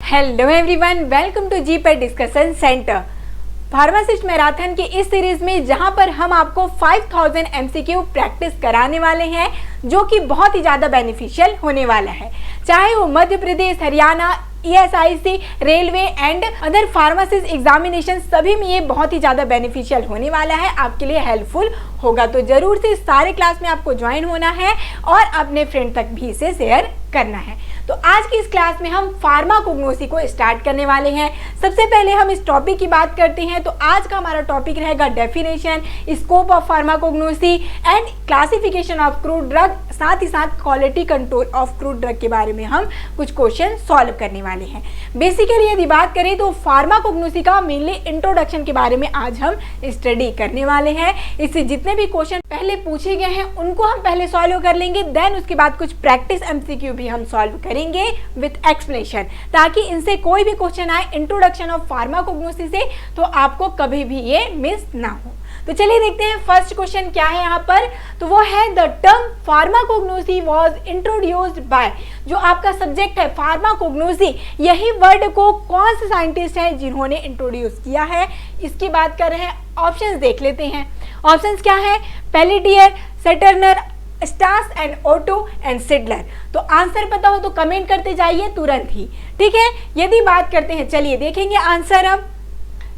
Hello everyone, welcome to GPAT discussion centre. Pharmacist marathon के इस series में जहां पर हम आपको 5000 एमसीक्यू प्रैक्टिस कराने वाले हैं, जो कि बहुत ही ज़्यादा बेनिफिशियल होने वाला है। चाहे वो Madhya Pradesh, Haryana, ESIC, railway and other pharmacist examination, सभी में ये बहुत ही ज़्यादा बेनिफिशियल होने वाला है, आपके लिए हेल्पफुल होगा। तो ज़रूर से सारे क्लास में आपको ज्वाइन होना है और अपने फ्रेंड तक भी इसे शेयर करना है। तो आज की इस क्लास में हम फार्माकोग्नोसी को स्टार्ट करने वाले हैं। सबसे पहले हम इस टॉपिक की बात करते हैं। तो आज का हमारा टॉपिक रहेगा definition, scope of pharmacognosy and classification of crude drug, साथ ही साथ quality control of crude drug के बारे में हम कुछ क्वेश्चन सॉल्व करने वाले हैं। बेसिकली यदि बात करें तो फार्माकोग्नोसी का मेनली इंट्रोडक्शन के बारे में आज हम स्टडी करने वाले हैं। इससे जितने भी क्वेश्चन पहले पूछे गए हैं उनको हम पहले सॉल्व कर लेंगे, देन उसके बाद कुछ प्रैक्टिस MCQ भी हम सॉल्व करेंगे विथ एक्सप्लेनेशन, ताकि इनसे कोई भी क्वेश्चन आए इंट्रोडक्शन ऑफ फार्माकोग्नोसी से तो आपको कभी भी ये मिस ना हो। तो चलिए देखते हैं फर्स्ट क्वेश्चन क्या है यहाँ पर। तो वो है the term pharmacognosy was introduced by, जो आपका सब्जेक्ट है फार्माकोग्नोसी, यही वर्ड को कौन से साइंटिस्ट हैं जिन्होंने इंट्रोड्यूस किया है, इसकी बात कर रहे हैं। ऑप्शंस देख लेते हैं। ऑप्शंस क्या है? Pelletier, Serturner, Stas and Otto and Seydler. तो आंसर पता हो तो कमेंट करते जाइए तुरंत ही, ठीक है। यदि बात करते हैं, चलिए देखेंगे आंसर। अब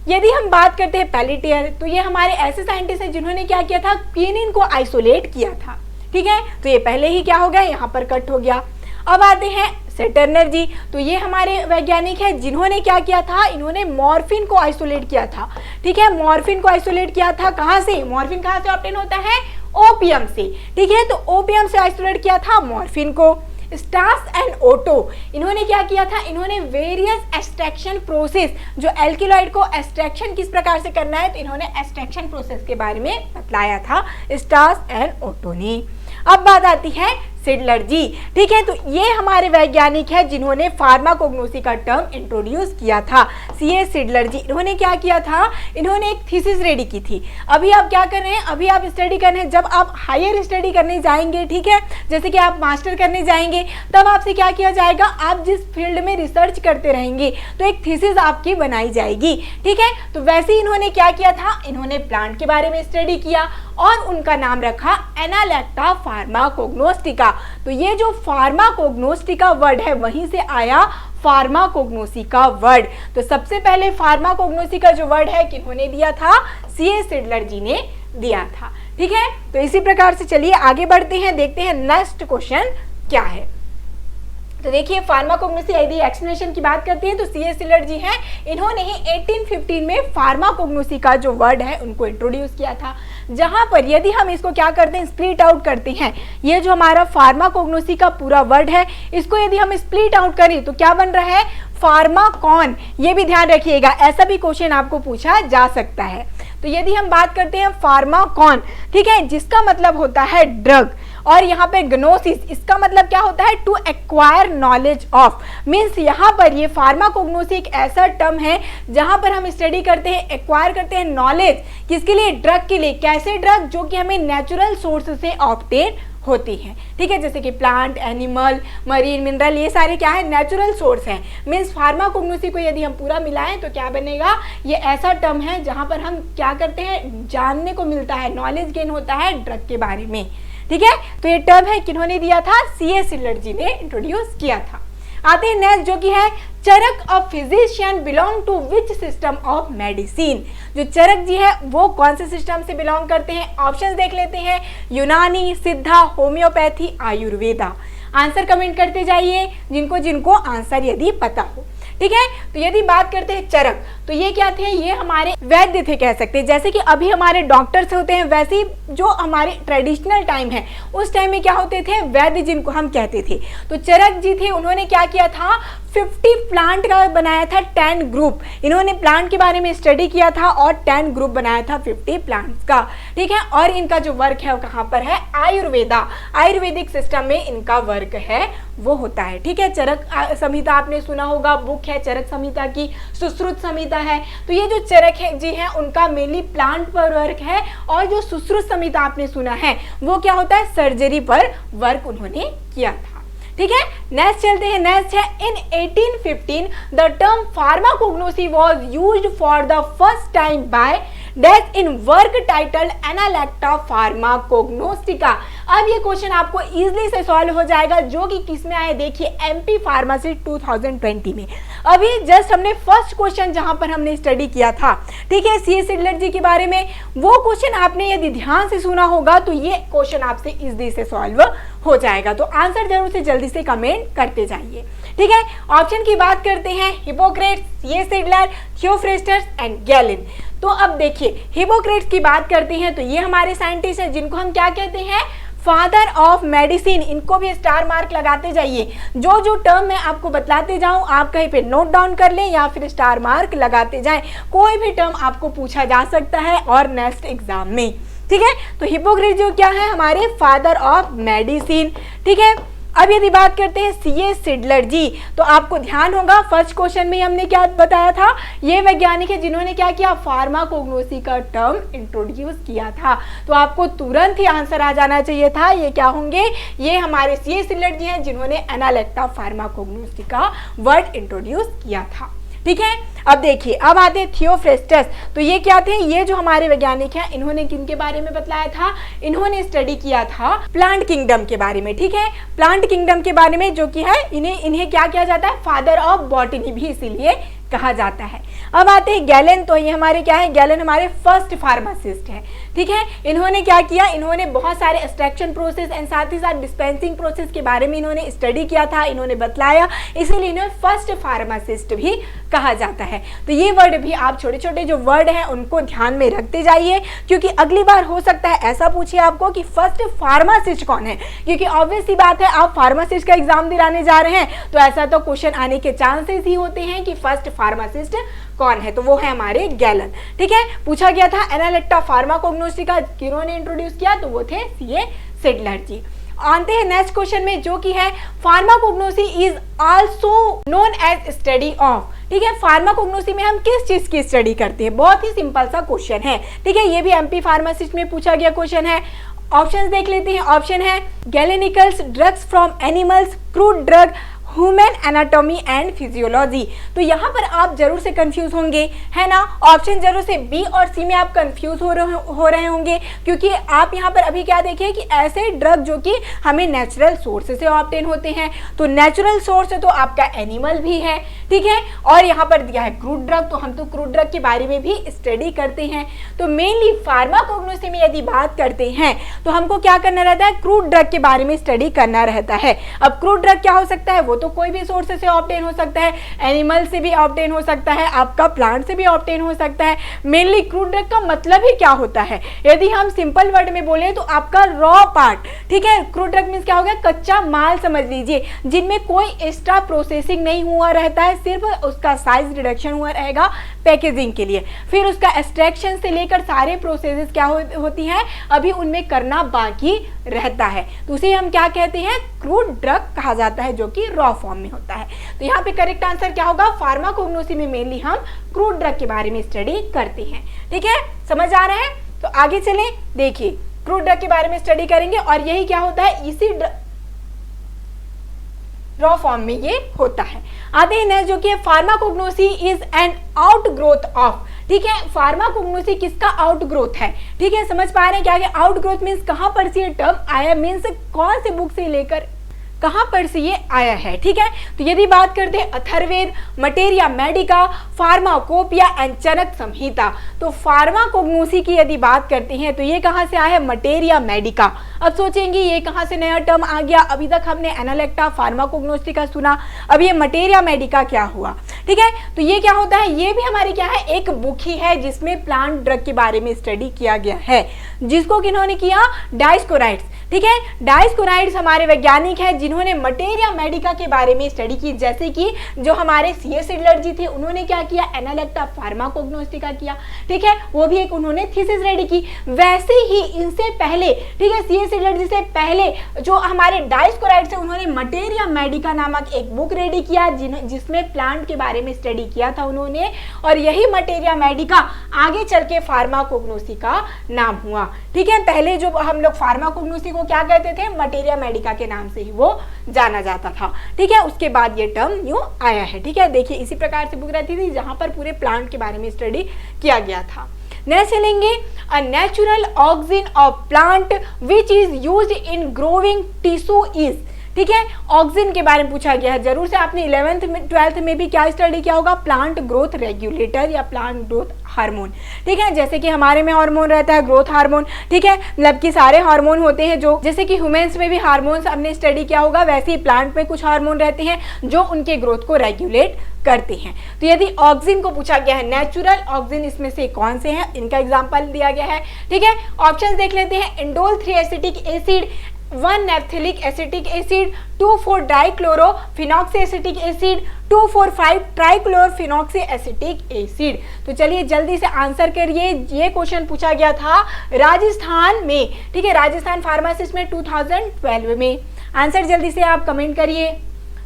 यदि हम बात करते हैं पेलेटियर, तो ये हमारे ऐसे साइंटिस्ट हैं जिन्होंने क्या किया था, क्विनिन को आइसोलेट किया था, ठीक है। तो ये पहले ही क्या हो गया, यहाँ पर कट हो गया। अब आते हैं सेटर्नर जी, तो ये हमारे वैज्ञानिक हैं जिन्होंने क्या किया था, इन्होंने मॉर्फिन को आइसोलेट किया था, ठीक है। मॉर्फिन को आइसोलेट किया था कहाँ से? मॉर्फिन कहाँ से ऑब्टेन होता है? ओपियम से, ठीक है। तो ओपियम से आइसोलेट किया था मॉर्फिन को। स्टास एंड ओटो, इन्होंने क्या किया था, इन्होंने वेरियस एक्सट्रैक्शन प्रोसेस, जो एल्किलॉइड को एक्सट्रैक्शन किस प्रकार से करना है, तो इन्होंने एक्सट्रैक्शन प्रोसेस के बारे में बतलाया था स्टास एंड ओटो ने। अब बात आती है सिडलर जी, ठीक है। तो ये हमारे वैज्ञानिक है जिन्होंने फार्माकोग्नोसी का टर्म इंट्रोड्यूस किया था। C.A. सिडलर जी, इन्होंने क्या किया था, इन्होंने एक थीसिस रेडी की थी। अभी आप क्या कर रहे हैं, अभी आप स्टडी कर रहे हैं। जब आप हायर स्टडी करने जाएंगे, ठीक है, जैसे कि आप मास्टर करने जाएंगे, तब आपसे क्या किया जाएगा, आप जिस फील्ड में रिसर्च करते रहेंगे तो एक थीसिस आपकी बनाई जाएगी, ठीक है। तो वैसे ही इन्होंने क्या किया था, इन्होंने प्लांट के बारे में स्टडी किया और उनका नाम रखा एनालेक्टा फार्माकोग्नोस्टिका। तो ये जो फार्माकोग्नोस्टिका वर्ड है, वहीं से आया फार्माकोग्नोसी का वर्ड। तो सबसे पहले फार्माकोग्नोसी का जो वर्ड है किन्होंने दिया था, C.A. सिडलर जी ने दिया था, ठीक है। तो इसी प्रकार से चलिए आगे बढ़ते हैं, देखते हैं नेक्स्ट क्वेश्चन क्या है। तो देखिए फार्माकोग्नोसी, यदि एक्सप्लेनेशन की बात करते हैं तो C.A. सिडलर जी हैं, इन्होंने ही 1815 में फार्माकोग्नोसी का जो वर्ड है उनको इंट्रोड्यूस किया था। जहां पर यदि हम इसको क्या करते हैं, स्प्लिट आउट करते हैं, ये जो हमारा फार्माकोग्नोसी का पूरा वर्ड है, इसको यदि हम स्प्लिट आउट करें तो क्या बन रहा है, फार्माकॉन। ये भी ध्यान रखिएगा, ऐसा भी क्वेश्चन आपको पूछा जा सकता है। तो यदि हम बात करते हैं फार्माकॉन, ठीक है, जिसका मतलब होता है ड्रग, और यहाँ पे ग्नोसिस, इसका मतलब क्या होता है, to acquire knowledge of, means यहाँ पर ये फार्माकोग्नोसी एक ऐसा टर्म है जहाँ पर हम स्टडी करते हैं, एक्वायर करते हैं नॉलेज, किसके लिए, ड्रग के लिए। कैसे ड्रग, जो कि हमें नेचुरल सोर्स से ऑब्टेन होती है, ठीक है, जैसे कि प्लांट, एनिमल, मरीन, मिनरल, ये सारे क्या है, नेचुरल सोर्स हैं। मीन्स फार्माकोग्नोसी को यदि हम पूरा मिलाएं तो क्या बनेगा, ये ऐसा टर्म है जहां पर हम क्या करते हैं, जानने को मिलता है, नॉलेज गेन होता है ड्रग के बारे में, ठीक है। तो ये टर्म है किन्होंने दिया था, C.A. सिडलर जी ने इंट्रोड्यूस किया था। आते हैं नेक्स्ट, जो कि है Charak of physician belong to which system of medicine. जो चरक जी है वो कौन से सिस्टम से बिलोंग करते हैं? ऑप्शंस देख लेते हैं, यूनानी, सिद्धा, होम्योपैथी, आयुर्वेदा। आंसर कमेंट करते जाइए जिनको जिनको आंसर यदि पता हो, ठीक है। तो यदि बात करते हैं चरक, तो ये क्या थे, ये हमारे वैद्य थे कह सकते हैं। जैसे कि अभी हमारे डॉक्टर्स होते हैं, वैसे ही जो हमारे ट्रेडिशनल टाइम है उस टाइम में क्या होते थे, वैद्य जिनको हम कहते थे। तो चरक जी थे, उन्होंने क्या किया था, 50 प्लांट का बनाया था 10 ग्रुप। इन्होंने प्लांट के बारे में स्टडी किया था और 10 ग्रुप बनाया था 50 प्लांट्स का, ठीक है। और इनका जो वर्क है वो कहाँ पर है, आयुर्वेदा, आयुर्वेदिक सिस्टम में इनका वर्क है वो होता है, ठीक है। चरक संहिता आपने सुना होगा, बुक है चरक संहिता की, सुश्रुत संहिता है। तो ये जो चरक है जी हैं उनका मेनली प्लांट पर वर्क है, और जो सुश्रुत संहिता आपने सुना है वो क्या होता है, सर्जरी पर वर्क उन्होंने किया था। ठीक है, नेक्स्ट चलते हैं। नेक्स्ट है in 1815 the term pharmacognosy was used for the first time by dash in work title Analecta Pharmacognostica. अब ये क्वेश्चन आपको इजीली से सॉल्व हो जाएगा, जो कि किस में आए देखिए एमपी फार्मासिस्ट 2020 में। अभी जस्ट हमने फर्स्ट क्वेश्चन जहां पर हमने स्टडी किया था, ठीक है, सी एस सिडलर जी के बारे में, वो क्वेश्चन आपने यदि ध्यान से सुना होगा तो ये क्वेश्चन आपसे इजीली से सॉल्व हो जाएगा। तो आंसर जरूर से जल्दी से कमेंट करते जाइए, ठीक है। ऑप्शन की बात करते हैं, Hippocrates, C S Seydler, Theophrastus and Galen. तो अब देखिए हिपोक्रेट्स की बात करते हैं तो ये हमारे साइंटिस्ट हैं जिनको हम क्या कहते हैं, फादर ऑफ मेडिसिन। इनको भी स्टार मार्क लगाते जाइए, जो जो टर्म मैं आपको बतलाते जाऊं आप कहीं पे नोट डाउन कर लें या फिर स्टार मार्क लगाते जाएं। कोई भी टर्म आपको पूछा जा सकता है और नेक्स्ट एग्जाम में, ठीक है। तो हिपोक्रेट्स जो क्या है, हमारे फादर ऑफ मेडिसिन, ठीक है। अब यदि बात करते हैं सी एस सिडलर जी, तो आपको ध्यान होगा फर्स्ट क्वेश्चन में हमने क्या बताया था, ये वैज्ञानिक है जिन्होंने क्या किया, फार्माकोग्नोसी का टर्म इंट्रोड्यूस किया था। तो आपको तुरंत ही आंसर आ जाना चाहिए था, ये क्या होंगे, ये हमारे सी एस सिडलर जी हैं जिन्होंने एनालेक्टा फार्माकोग्नोसी का वर्ड इंट्रोड्यूस किया था, ठीक है। अब देखिए अब आते हैं थियोफ्रेस्टस। तो ये क्या थे, ये जो हमारे वैज्ञानिक हैं इन्होंने किनके बारे में बतलाया था, इन्होंने स्टडी किया था प्लांट किंगडम के बारे में, ठीक है, प्लांट किंगडम के बारे में, जो कि है इन्हें क्या किया जाता है, फादर ऑफ बॉटनी भी इसीलिए कहा जाता है। अब आते हैं गैलेन। तो ये हमारे क्या है, गैलेन हमारे फर्स्ट फार्मासिस्ट है, ठीक है। इन्होंने क्या किया, इन्होंने बहुत सारे एक्सट्रैक्शन प्रोसेस एंड साथ ही साथ डिस्पेंसिंग प्रोसेस के बारे में इन्होंने स्टडी किया था, इन्होंने बतलाया, इसीलिए इन्हें फर्स्ट फार्मासिस्ट भी कहा जाता है। तो ये वर्ड भी आप छोटे छोटे जो वर्ड हैं उनको ध्यान में रखते जाइए, क्योंकि अगली बार हो सकता है ऐसा पूछे आपको कि फर्स्ट फार्मासिस्ट कौन है, क्योंकि ऑब्वियस सी बात है आप फार्मासिस्ट का एग्जाम दिलाने जा रहे हैं तो ऐसा तो क्वेश्चन आने के चांसेस ही होते हैं कि फर्स्ट फार्मासिस्ट कौन है, तो वो है हमारे गैलन, ठीक है। पूछा गया था एनालेक्टा फार्माकोग्नोस्टिका किन्होंने इंट्रोड्यूस किया, तो वो थे सी ए सिडलर जी। आते हैं नेक्स्ट क्वेश्चन में, जो कि है pharmacognosy is also known as study of, ठीक है। फार्माकोग्नोसी में हम किस चीज की स्टडी करते हैं, बहुत ही सिंपल सा क्वेश्चन है, ठीक है। ये भी एमपी फार्मासिस्ट में पूछा गया क्वेश्चन है। ऑप्शंस देख लेते हैं। ऑप्शन है galenicals, drugs from animals, crude drug, human anatomy and physiology. तो यहाँ पर आप जरूर से कंफ्यूज होंगे, है ना। ऑप्शन जरूर से बी और सी में आप कंफ्यूज हो रहे होंगे, क्योंकि आप यहाँ पर अभी क्या देखिए कि ऐसे ड्रग जो कि हमें नेचुरल सोर्स से ऑब्टेन होते हैं, तो नेचुरल सोर्स तो आपका एनिमल भी है, ठीक है। और यहाँ पर दिया है क्रूड ड्रग, तो हम तो क्रूड ड्रग के बारे में भी स्टडी करते हैं। तो मेनली फार्माकोग्नोसी में यदि बात करते हैं तो हमको क्या करना रहता है, क्रूड ड्रग के बारे में स्टडी करना रहता है। अब क्रूड ड्रग क्या हो सकता है, वो तो कोई भी सोर्स से ऑब्टेन हो सकता है, एनिमल से भी ऑब्टेन हो सकता है, आपका प्लांट से भी ऑब्टेन हो सकता है। मेनली क्रूड ड्रग का मतलब ही क्या होता है, यदि हम सिंपल वर्ड में बोले तो आपका रॉ पार्ट, ठीक है। क्रूड ड्रग मींस क्या हो गया, कच्चा माल समझ लीजिए, जिनमें कोई एक्स्ट्रा प्रोसेसिंग नहीं हुआ रहता है, सिर्फ उसका साइज रिडक्शन हुआ रहेगा पैकेजिंग के लिए, फिर उसका एक्सट्रैक्शन से लेकर सारे प्रोसेसेस क्या होती हैं अभी उनमें करना बाकी रहता है, तो उसे हम क्या कहते हैं, क्रूड ड्रग कहा जाता है, जो कि रॉ फॉर्म में होता है। तो यहाँ पे करेक्ट आंसर क्या होगा, फार्माकोग्नोसी में मेनली हम क्रूड ड्रग के बारे में स्टडी करते हैं, ठीक है। समझ आ रहा है, तो आगे चलें। देखिए क्रूड ड्रग के बारे में स्टडी करेंगे और यही क्या होता है, इसी रॉ फॉर्म में ये होता है। आते हैं नेक्स्ट, जो कि pharmacognosy is an outgrowth of, ठीक है। फार्माकोग्नोसी किसका आउटग्रोथ है, ठीक है। समझ पा रहे हैं क्या, आउटग्रोथ मींस कहां पर से ये टर्म आया, मींस कौन से बुक से लेकर कहां पर से ये आया है, ठीक है। तो यदि बात करते हैं Atharvaveda, materia medica, pharmacopoeia and Charak Samhita, तो फार्माकोग्नोसी की यदि बात करते हैं तो ये कहां से आया है, मटेरिया मेडिका। अब सोचेंगे ये कहां से नया टर्म आ गया, अभी तक हमने एनालेक्टा फार्माकोग्नोस्टिका सुना, अब ये मटेरिया मेडिका क्या हुआ, ठीक है। तो ये क्या होता है, ये भी हमारी क्या है, एक बुक ही है जिसमें प्लांट ड्रग के बारे में स्टडी किया गया है, जिसको किन्होंने किया, डायस्कोराइड्स, ठीक है। डायस्कोराइड्स हमारे वैज्ञानिक हैं जिन्होंने मटेरिया मेडिका के बारे में स्टडी की, जैसे कि जो हमारे सी एस सिडलर जी थे उन्होंने क्या किया, एनालेक्टा फार्माकोग्नोस्टिका किया, ठीक है। वो भी एक उन्होंने थीसिस रेडी की। वैसे ही इनसे पहले, ठीक है, सी एस सिडलर जी से पहले जो हमारे डायस्कोराइड्स थे उन्होंने मटेरिया मेडिका नामक एक बुक रेडी किया, जिसमें प्लांट के बारे में स्टडी किया था उन्होंने, और यही मटेरिया मेडिका आगे चल के फार्माकोग्नोसी का नाम हुआ, ठीक है। पहले जो हम लोग फार्माकोग्नोसी जिसको क्या कहते थे, मटेरिया मेडिका के नाम से ही वो जाना जाता था। ठीक है, उसके बाद ये टर्म न्यू आया है। ठीक है, देखिए इसी प्रकार से बुक रहती थी जहां पर पूरे प्लांट के बारे में स्टडी किया गया था। नेक्स्ट चलेंगे, a natural auxin of plant which is used in growing tissue is. ठीक है, ऑक्सिन के बारे में पूछा गया है। जरूर से आपने 11th में 12th में भी क्या स्टडी किया होगा, प्लांट ग्रोथ रेगुलेटर या प्लांट ग्रोथ हार्मोन। ठीक है, जैसे कि हमारे में हार्मोन रहता है ग्रोथ हार्मोन। ठीक है, मतलब कि सारे हार्मोन होते हैं जो, जैसे कि ह्यूमंस में भी हार्मोन्स हमने स्टडी किया होगा, वैसे ही प्लांट में कुछ हार्मोन रहते हैं जो उनके ग्रोथ को रेगुलेट करते हैं। तो यदि ऑक्सिन को पूछा गया है, नेचुरल ऑक्सिन इसमें से कौन से हैं, इनका एग्जांपल दिया गया है। ठीक है, ऑप्शंस देख लेते हैं, indole 3 acetic acid, 1 naphthalic acetic acid, 2,4 dichlorophenoxy acetic acid, 2,4,5 trichlorophenoxy acetic acid. तो चलिए जल्दी से आंसर करिए। ये क्वेश्चन पूछा गया था राजस्थान में। ठीक है, राजस्थान फार्मासिस्ट में 2012 में। आंसर जल्दी से आप कमेंट करिए।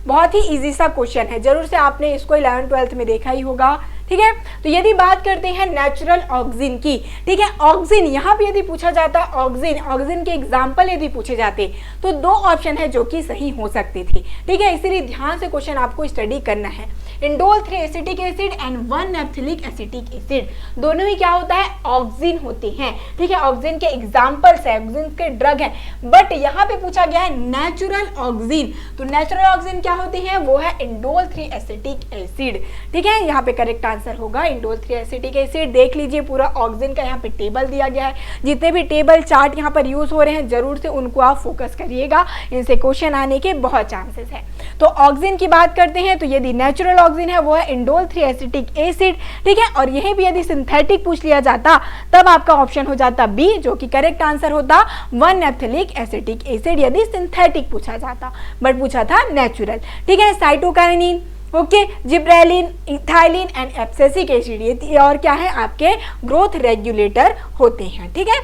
बहुत ही इजी सा क्वेश्चन है, जरूर से आपने इसको 11th 12th में देखा ही होगा। ठीक है, तो यदि बात करते हैं नेचुरल ऑक्सिन की, ठीक है, ऑक्सिन यहाँ पे यदि पूछा जाता है, ऑक्सिन के एग्जाम्पल यदि पूछे जाते तो 2 ऑप्शन है जो कि सही हो सकते थे। ठीक है, इसीलिए ध्यान से क्वेश्चन आपको स्टडी करना है। Indole 3 acetic acid and 1 naphthalic acetic acid, दोनों ही क्या होता है, ऑक्सिन होते हैं। ठीक है, ऑक्सिन के एग्जाम्पल्स है, ऑक्सिन के ड्रग है। बट यहाँ पे पूछा गया है नेचुरल ऑक्सिन, तो नेचुरल ऑक्सिन क्या होते हैं, वो है इंडोल 3 एसिटिक एसिड। ठीक है, यहाँ पे करेक्ट आंसर होगा इंडोल 3 एसिटिक एसिड। देख लीजिए पूरा ऑक्सिन का यहाँ पे टेबल दिया गया है। जितने भी टेबल चार्ट यहाँ पर यूज हो रहे हैं जरूर से उनको आप फोकस करिएगा, इनसे क्वेश्चन आने के बहुत चांसेस है। तो ऑक्सिन की बात करते हैं तो यदि नेचुरल ऑक्सिन है वो है इंडोल 3 एसिटिक एसिड। ठीक है, और यही भी यदि सिंथेटिक पूछ लिया जाता तब आपका ऑप्शन हो जाता बी, जो कि करेक्ट आंसर होता 1 नैप्थेलिक एसिटिक एसिड यदि सिंथेटिक पूछा जाता, बट पूछा था नेचुरल। ठीक है, cytokinin, okay, gibberellin, ethylene and abscisic acid, ये और क्या है, आपके ग्रोथ रेगुलेटर होते हैं। ठीक है,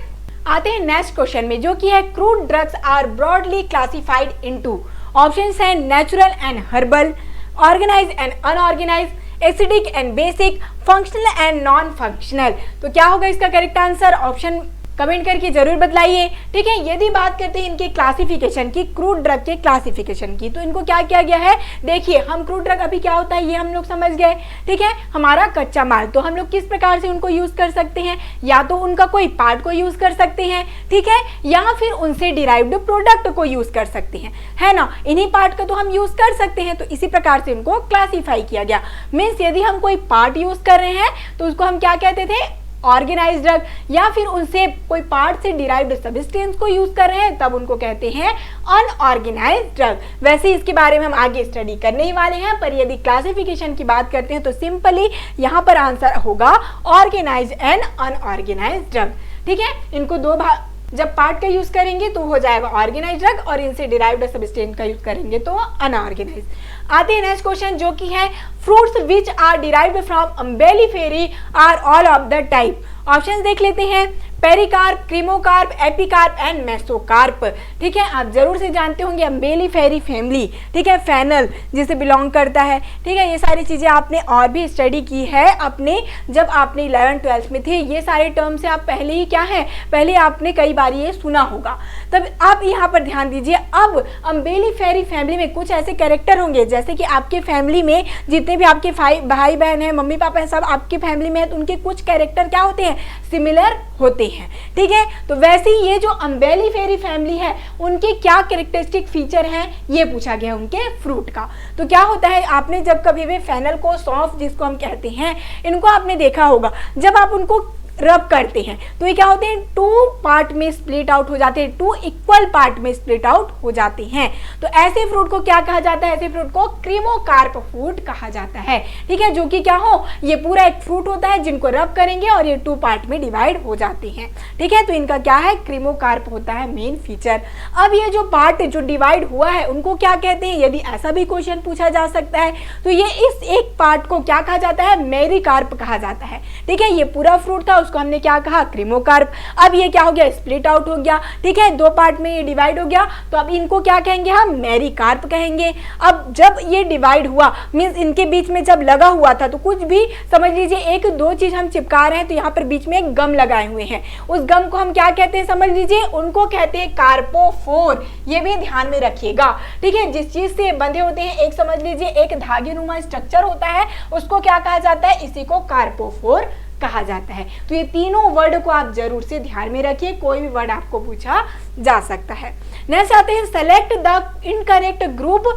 आते हैं नेक्स्ट क्वेश्चन में, जो कि है crude drugs are broadly classified into. Options हैं natural and herbal, organise and unorganise, acidic and basic, functional and non functional. तो क्या होगा इसका करेक्ट आंसर, ऑप्शन कमेंट करके जरूर बतलाइए। ठीक है, यदि बात करते हैं इनके क्लासिफिकेशन की, क्रूड ड्रग के क्लासिफिकेशन की, तो इनको क्या किया गया है, देखिए हम क्रूड ड्रग अभी क्या होता है ये हम लोग समझ गए। ठीक है, हमारा कच्चा माल, तो हम लोग किस प्रकार से उनको यूज कर सकते हैं, या तो उनका कोई पार्ट को यूज कर सकते हैं, ठीक है, या फिर उनसे डिराइव्ड प्रोडक्ट को यूज कर सकते हैं, है ना, इन्हीं पार्ट का तो हम यूज कर सकते हैं। तो इसी प्रकार से उनको क्लासीफाई किया गया। मीन्स यदि हम कोई पार्ट यूज कर रहे हैं तो उसको हम क्या कहते थे, ऑर्गेनाइज्ड ड्रग, या फिर उनसे कोई पार्ट से डिराइव्ड सब्सटेंस को यूज कर रहे हैं तब उनको कहते हैं अनऑर्गेनाइज्ड ड्रग। वैसे इसके बारे में हम आगे स्टडी करने ही वाले हैं, पर यदि क्लासिफिकेशन की बात करते हैं तो सिंपली यहाँ पर आंसर होगा ऑर्गेनाइज्ड एंड अनऑर्गेनाइज्ड ड्रग। ठीक है, इनको दो भाग, जब पार्ट का यूज करेंगे तो हो जाएगा ऑर्गेनाइज्ड ड्रग, और इनसे डिराइव्ड सब्सटेंस का यूज करेंगे तो अनऑर्गेनाइज्ड। आते हैं नेक्स्ट क्वेश्चन, जो कि है fruits which are derived from Umbelliferae are all of the type. Options देख लेते हैं, pericarp, cremocarp, epicarp and mesocarp. ठीक है, आप जरूर से जानते होंगे अम्बेलिफेरी फैमिली, ठीक है, फैनल जिसे बिलोंग करता है। ठीक है, ये सारी चीजें आपने और भी स्टडी की है अपने, जब आपने 11th 12th में थे, ये सारे टर्म से आप पहले ही क्या है, पहले आपने कई बार ये सुना होगा। तब आप यहाँ पर ध्यान दीजिए, अब अम्बेलिफेरी फैमिली में कुछ ऐसे कैरेक्टर होंगे, जैसे कि आपके फैमिली में जितने भी आपके भाई बहन हैं, मम्मी पापा हैं, सब आपके फैमिली में है, तो उनके कुछ कैरेक्टर क्या होते हैं, सिमिलर होते हैं। ठीक है, तो वैसे ही ये जो अम्बेलिफेरी फैमिली है उनके क्या कैरेक्टरिस्टिक फीचर हैं ये पूछा गया उनके फ्रूट का। तो क्या होता है, आपने जब कभी भी फेनल को, सौंफ जिसको हम कहते हैं, इनको आपने देखा होगा, जब आप उनको रब करते हैं तो ये क्या होते हैं, 2 पार्ट में स्प्लिट आउट हो जाते हैं, 2 इक्वल पार्ट में स्प्लिट आउट हो जाते हैं। तो ऐसे फ्रूट को क्या कहा जाता है, ऐसे फ्रूट को क्रीमोकार्प फ्रूट कहा जाता है। ठीक है, जो कि क्या हो, ये पूरा एक फ्रूट होता है जिनको रब करेंगे और ये 2 पार्ट में डिवाइड हो जाते हैं। ठीक है, तो इनका क्या है, क्रीमोकार्प होता है मेन फीचर। अब ये जो पार्ट जो डिवाइड हुआ है उनको क्या कहते हैं, यदि ऐसा भी क्वेश्चन पूछा जा सकता है तो ये इस एक पार्ट को क्या कहा जाता है, मेरिकार्प कहा जाता है। ठीक है, ये पूरा फ्रूट था, उसको हमने क्या कहा, क्रीमोकार्प। अब ये क्या हो गया, स्प्लिट आउट हो गया, ठीक है, दो पार्ट में ये डिवाइड हो गया, तो अब इनको क्या कहेंगे हम, मेरिकार्प कहेंगे। अब जब ये डिवाइड हुआ मीन्स इनके बीच में जब लगा हुआ था, तो कुछ भी समझ लीजिए एक दो चीज हम चिपका रहे हैं, तो यहाँ पर बीच में एक गम लगाए हुए हैं, उस गम को हम क्या कहते हैं, समझ लीजिए उनको कहते हैं कार्पोफोर। ये भी ध्यान में रखिएगा, ठीक है। जिस चीज से बंधे होते हैं, एक समझ लीजिए एक धागे नुमा स्ट्रक्चर होता है, उसको क्या कहा जाता है, इसी को कार्पोफोर कहा जाता है। तो ये तीनों वर्ड को आप जरूर से ध्यान में रखिए, कोई भी वर्ड आपको पूछा जा सकता है। नेक्स्ट आते हैं, select the incorrect group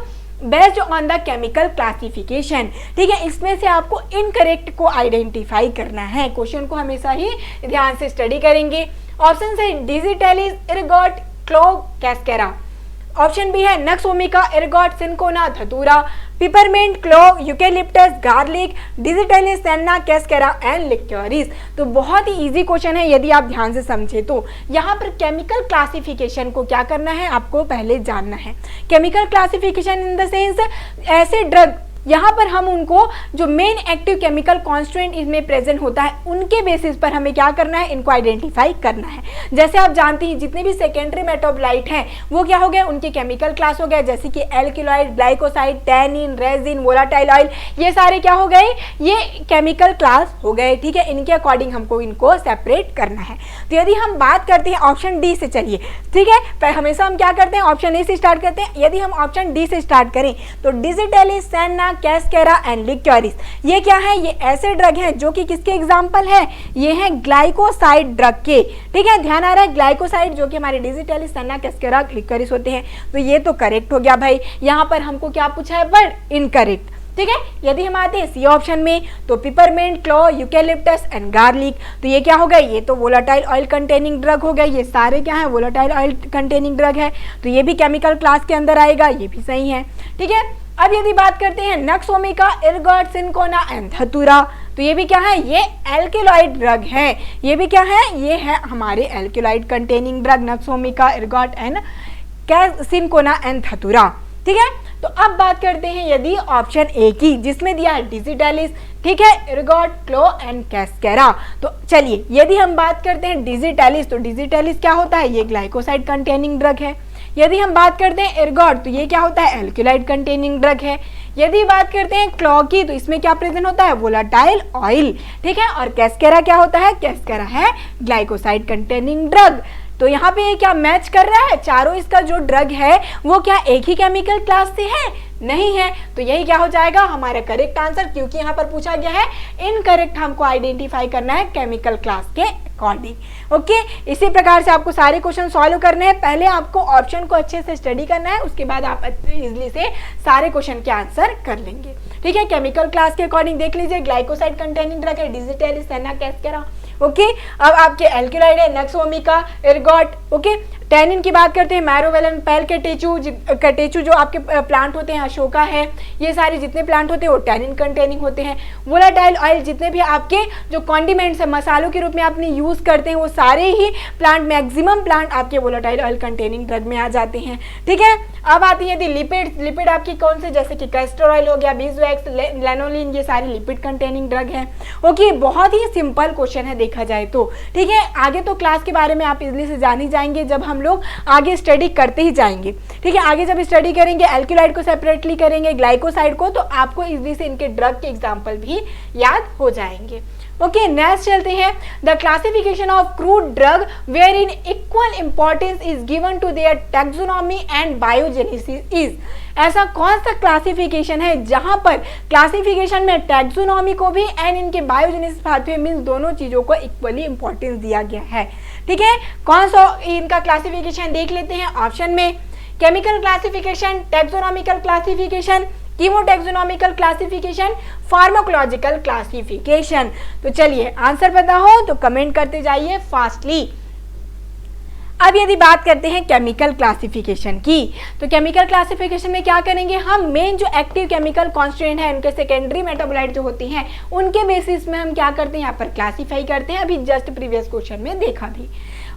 based on the chemical classification, ठीक है। इसमें से आपको इनकरेक्ट को आइडेंटिफाई करना है, क्वेश्चन को हमेशा ही ध्यान से स्टडी करेंगे। ऑप्शन है digitalis, ergot, clove, cascara. Option B है nux vomica, ergot, cinchona, datura, peppermint, clove, eucalyptus, garlic, digitalis, senna, cascara and liquorice. तो बहुत ही इजी क्वेश्चन है, यदि आप ध्यान से समझे तो। यहाँ पर केमिकल क्लासिफिकेशन को क्या करना है, आपको पहले जानना है। Chemical classification in the sense ऐसे ड्रग, यहाँ पर हम उनको जो मेन एक्टिव केमिकल कॉन्स्टिट्यूएंट इसमें प्रेजेंट होता है, उनके बेसिस पर हमें क्या करना है, इनको आइडेंटिफाई करना है। जैसे आप जानते हैं जितने भी सेकेंडरी मेटाबोलाइट हैं वो क्या हो गए, उनके केमिकल क्लास हो गए, जैसे कि alkaloid, glycoside, tannin, resin, volatile oil, ये सारे क्या हो गए, ये केमिकल क्लास हो गए, ठीक है। इनके अकॉर्डिंग हमको इनको सेपरेट करना है। तो यदि हम बात करते हैं ऑप्शन डी से, चलिए ठीक है, पर हमेशा हम क्या करते हैं, ऑप्शन ए से स्टार्ट करते हैं। यदि हम ऑप्शन डी से स्टार्ट करें तो डिजिटेलिस, सेन्ना, कैस्केरा एंड लिक्योरिस, ये क्या है, ये ऐसे ड्रग हैं जो कि किसके एग्जांपल है, ये हैं ग्लाइकोसाइड ड्रग के, ठीक है। ध्यान आ रहा है, ग्लाइकोसाइड जो कि हमारे डिजिटेलिस, सेन्ना, कैस्केरा, लिक्योरिस होते हैं। तो ये तो करेक्ट हो गया भाई। यहाँ पर हमको क्या पूछा है, वर्ड इनकरेक्ट, ठीक है। यदि हम आते हैं सी ऑप्शन में तो peppermint, clove, eucalyptus and garlic, तो ये क्या हो गया, ये तो वोलाटाइल ऑयल कंटेनिंग ड्रग हो गए, ये सारे क्या है, वोलाटाइल ऑयल कंटेनिंग ड्रग है, तो ये भी केमिकल क्लास के अंदर आएगा, ये भी सही है, ठीक है। अब यदि बात करते हैं नक्स ओमिका, इरगॉट, सिंकोना एंड धतूरा, तो ये भी क्या है, ये एल्किलॉइड ड्रग है, ये भी क्या है, ये है हमारे alkaloid containing drug, nux vomica, ergot and cinchona and datura, ठीक है। तो अब बात करते हैं यदि ऑप्शन ए की, जिसमें दिया है डिजिटेलिस, ठीक है, इरगॉट, क्लो एंड कैस्केरा। तो चलिए यदि हम बात करते हैं डिजिटेलिस, तो डिजिटेलिस क्या होता है, ये ग्लाइकोसाइड कंटेनिंग ड्रग है। यदि हम बात करते हैं इरगॉट, तो ये क्या होता है, एल्किलाइड कंटेनिंग ड्रग है। यदि बात करते हैं क्लॉ की, तो इसमें क्या प्रेजेंट होता है, वोलाटाइल ऑयल, ठीक है। और कैस्केरा क्या होता है, कैस्केरा है ग्लाइकोसाइड कंटेनिंग ड्रग। तो यहाँ पे ये क्या मैच कर रहा है, चारों इसका जो ड्रग है वो क्या एक ही केमिकल क्लास से है, नहीं है। तो यही क्या हो जाएगा हमारा करेक्ट आंसर, क्योंकि यहाँ पर पूछा गया है इनकरेक्ट, हमको आइडेंटिफाई करना है केमिकल क्लास के अकॉर्डिंग। ओके, इसी प्रकार से आपको सारे क्वेश्चन सॉल्व करने हैं। पहले आपको ऑप्शन को अच्छे से स्टडी करना है, उसके बाद आप इजिली से सारे क्वेश्चन के आंसर कर लेंगे, ठीक है। केमिकल क्लास के अकॉर्डिंग देख लीजिए, ग्लाइकोसाइड कंटेनिंग ड्रग है डिजिटेलिस, सेन्ना, कैस्केरा। ओके, अब आपके एल्किलाइड है नक्स ओमिका, इरगॉट। ओके, टैनिन की बात करते हैं मैरोवेलन, पैल कटेचू जो आपके प्लांट होते हैं, अशोका है, ये सारे जितने प्लांट होते हैं वो टैनिन कंटेनिंग होते हैं। वोलाटाइल ऑयल जितने भी आपके जो कॉन्डिमेंट्स है, मसालों के रूप में आपने यूज करते हैं, वो सारे ही प्लांट, मैक्सिमम प्लांट आपके वोलाटाइल ऑयल कंटेनिंग ड्रग में आ जाते हैं, ठीक है। अब आती है यदि लिपिड आपकी कौन से, जैसे कि कैस्टर ऑयल हो गया, बीजवैक्स, लैनोलिन, ये सारी लिपिड कंटेनिंग ड्रग है। ओके, बहुत ही सिंपल क्वेश्चन है देखा जाए तो, ठीक है। आगे तो क्लास के बारे में आप इजिली से जान ही जाएंगे जब हम लोग आगे स्टडी करते ही जाएंगे, ठीक है। आगे जब स्टडी करेंगे एल्किलाइड को सेपरेटली करेंगे, ग्लाइकोसाइड को, तो आपको इजिली से इनके ड्रग के एग्जाम्पल भी याद हो जाएंगे। ओके, नेक्स्ट चलते हैं, the classification of crude drug wherein equal importance is given to their taxonomy and biogenesis is. ऐसा कौन सा क्लासिफिकेशन है जहां पर क्लासिफिकेशन में टैक्सोनॉमी को भी एंड इनके बायोजेनेसिस पाथवे मींस दोनों चीजों को इक्वली इंपॉर्टेंस दिया गया है, ठीक है। कौन सा इनका क्लासिफिकेशन देख लेते हैं। ऑप्शन में chemical classification, taxonomical classification, chemotaxonomical classification, pharmacological classification. तो चलिए आंसर पता हो तो कमेंट करते जाइए फास्टली। अब यदि बात करते हैं केमिकल क्लासिफिकेशन की, तो केमिकल क्लासिफिकेशन में क्या करेंगे हम, मेन जो एक्टिव केमिकल कॉन्स्टिट्यूएंट है, उनके सेकेंडरी मेटाबोलाइट जो होती हैं, उनके बेसिस में हम क्या करते हैं, यहाँ पर क्लासीफाई करते हैं। अभी जस्ट प्रीवियस क्वेश्चन में देखा भी।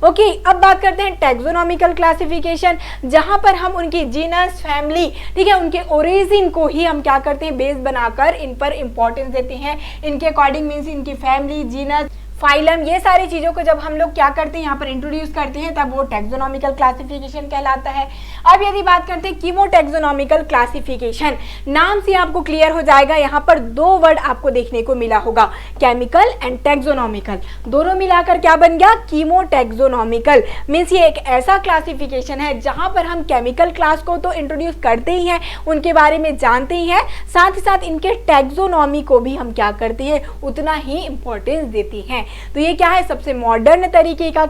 ओके, अब बात करते हैं टैक्सोनॉमिकल क्लासिफिकेशन, जहां पर हम उनकी जीनस, फैमिली, ठीक है, उनके ओरिजिन को ही हम क्या करते हैं, बेस बनाकर इन पर इंपॉर्टेंस देते हैं। इनके अकॉर्डिंग मीन्स इनकी फैमिली, जीनस, फाइलम, ये सारी चीज़ों को जब हम लोग क्या करते हैं यहाँ पर इंट्रोड्यूस करते हैं तब वो टैक्सोनॉमिकल क्लासिफिकेशन कहलाता है। अब यदि बात करते हैं कीमोटैक्सोनॉमिकल क्लासिफिकेशन, नाम से आपको क्लियर हो जाएगा, यहाँ पर दो वर्ड आपको देखने को मिला होगा, केमिकल एंड टैक्सोनॉमिकल, दोनों मिलाकर क्या बन गया, कीमोटैक्सोनॉमिकल। मीन्स ये एक ऐसा क्लासिफिकेशन है जहाँ पर हम केमिकल क्लास को तो इंट्रोड्यूस करते ही हैं, उनके बारे में जानते ही हैं, साथ ही साथ इनके टैक्सोनॉमी को भी हम क्या करते हैं, उतना ही इंपॉर्टेंस देते हैं। तो ये क्या है, सबसे मॉडर्न तरीके का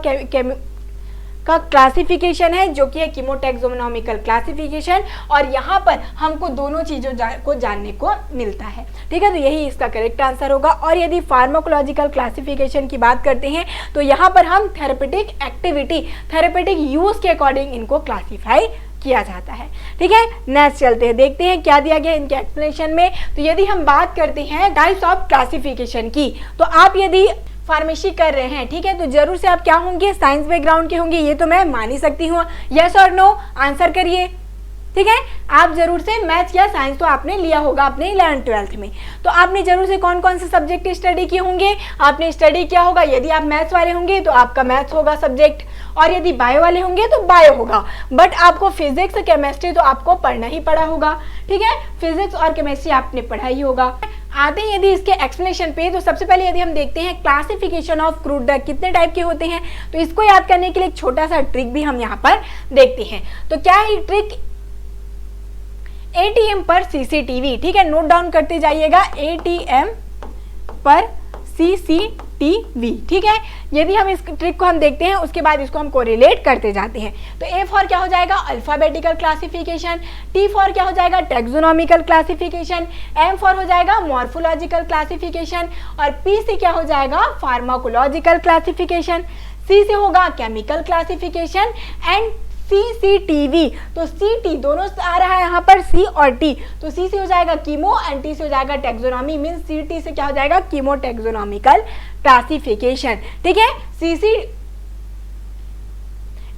क्लासिफिकेशन है जो कि है कीमोटैक्सोनॉमिकल क्लासिफिकेशन, और यहाँ पर हमको दोनों चीज़ों को जानने को मिलता है। ठीक है, तो यही इसका करेक्ट आंसर होगा। और यदि फार्माकोलॉजिकल क्लासिफिकेशन की बात करते हैं तो यहाँ पर हम थेरेपेटिक एक्टिविटी, थेरेपेटिक यूज के अकॉर्डिंग इनको क्लासीफाई किया जाता है। ठीक है, नेक्स्ट चलते हैं, देखते हैं क्या दिया गया इनके एक्सप्लेनेशन में। तो यदि हम बात करते हैं टाइप्स ऑफ क्लासिफिकेशन की, तो आप यदि फार्मेसी कर रहे हैं, ठीक है, तो जरूर से आप क्या होंगे, साइंस बैकग्राउंड के होंगे, ये तो मैं मान ही सकती हूँ। यस और नो आंसर करिए। ठीक है, आप जरूर से मैथ्स या साइंस तो आपने लिया होगा अपने 11th-12th में, तो आपने जरूर से कौन कौन से सब्जेक्ट स्टडी किए होंगे, आपने स्टडी किया होगा। यदि आप मैथ्स वाले होंगे तो आपका मैथ्स होगा सब्जेक्ट, और यदि बायो वाले होंगे तो बायो होगा। बट आपको फिजिक्स केमिस्ट्री तो आपको पढ़ना ही पड़ा होगा। ठीक है, फिजिक्स और केमिस्ट्री आपने पढ़ा ही होगा। आते हैं यदि इसके एक्सप्लेनेशन पे, तो सबसे पहले यदि हम देखते हैं क्लासिफिकेशन ऑफ क्रूड ड्रग कितने टाइप के होते हैं, तो इसको याद करने के लिए एक छोटा सा ट्रिक भी हम यहाँ पर देखते हैं। तो क्या है ट्रिक, ATM पर CCTV। ठीक है, नोट डाउन करते जाइएगा, ATM पर CCTV। ठीक है, यदि हम इस ट्रिक को हम देखते हैं उसके बाद इसको हम कोरिलेट करते जाते हैं। तो A फॉर क्या हो जाएगा, अल्फाबेटिकल क्लासिफिकेशन, T फॉर क्या हो जाएगा, टैक्सोनॉमिकल क्लासिफिकेशन, M फॉर हो जाएगा मॉर्फोलॉजिकल क्लासिफिकेशन, और P से क्या हो जाएगा, फार्माकोलॉजिकल क्लासिफिकेशन, C से होगा केमिकल क्लासिफिकेशन, एंड CCTV। तो CT दोनों आ रहा है यहाँ पर, C और T, तो C से हो जाएगा कीमो एंड T से हो जाएगा टैक्सोनॉमी, मीन्स CT से क्या हो जाएगा, कीमोटैक्सोनॉमिकल क्लासिफिकेशन। ठीक है,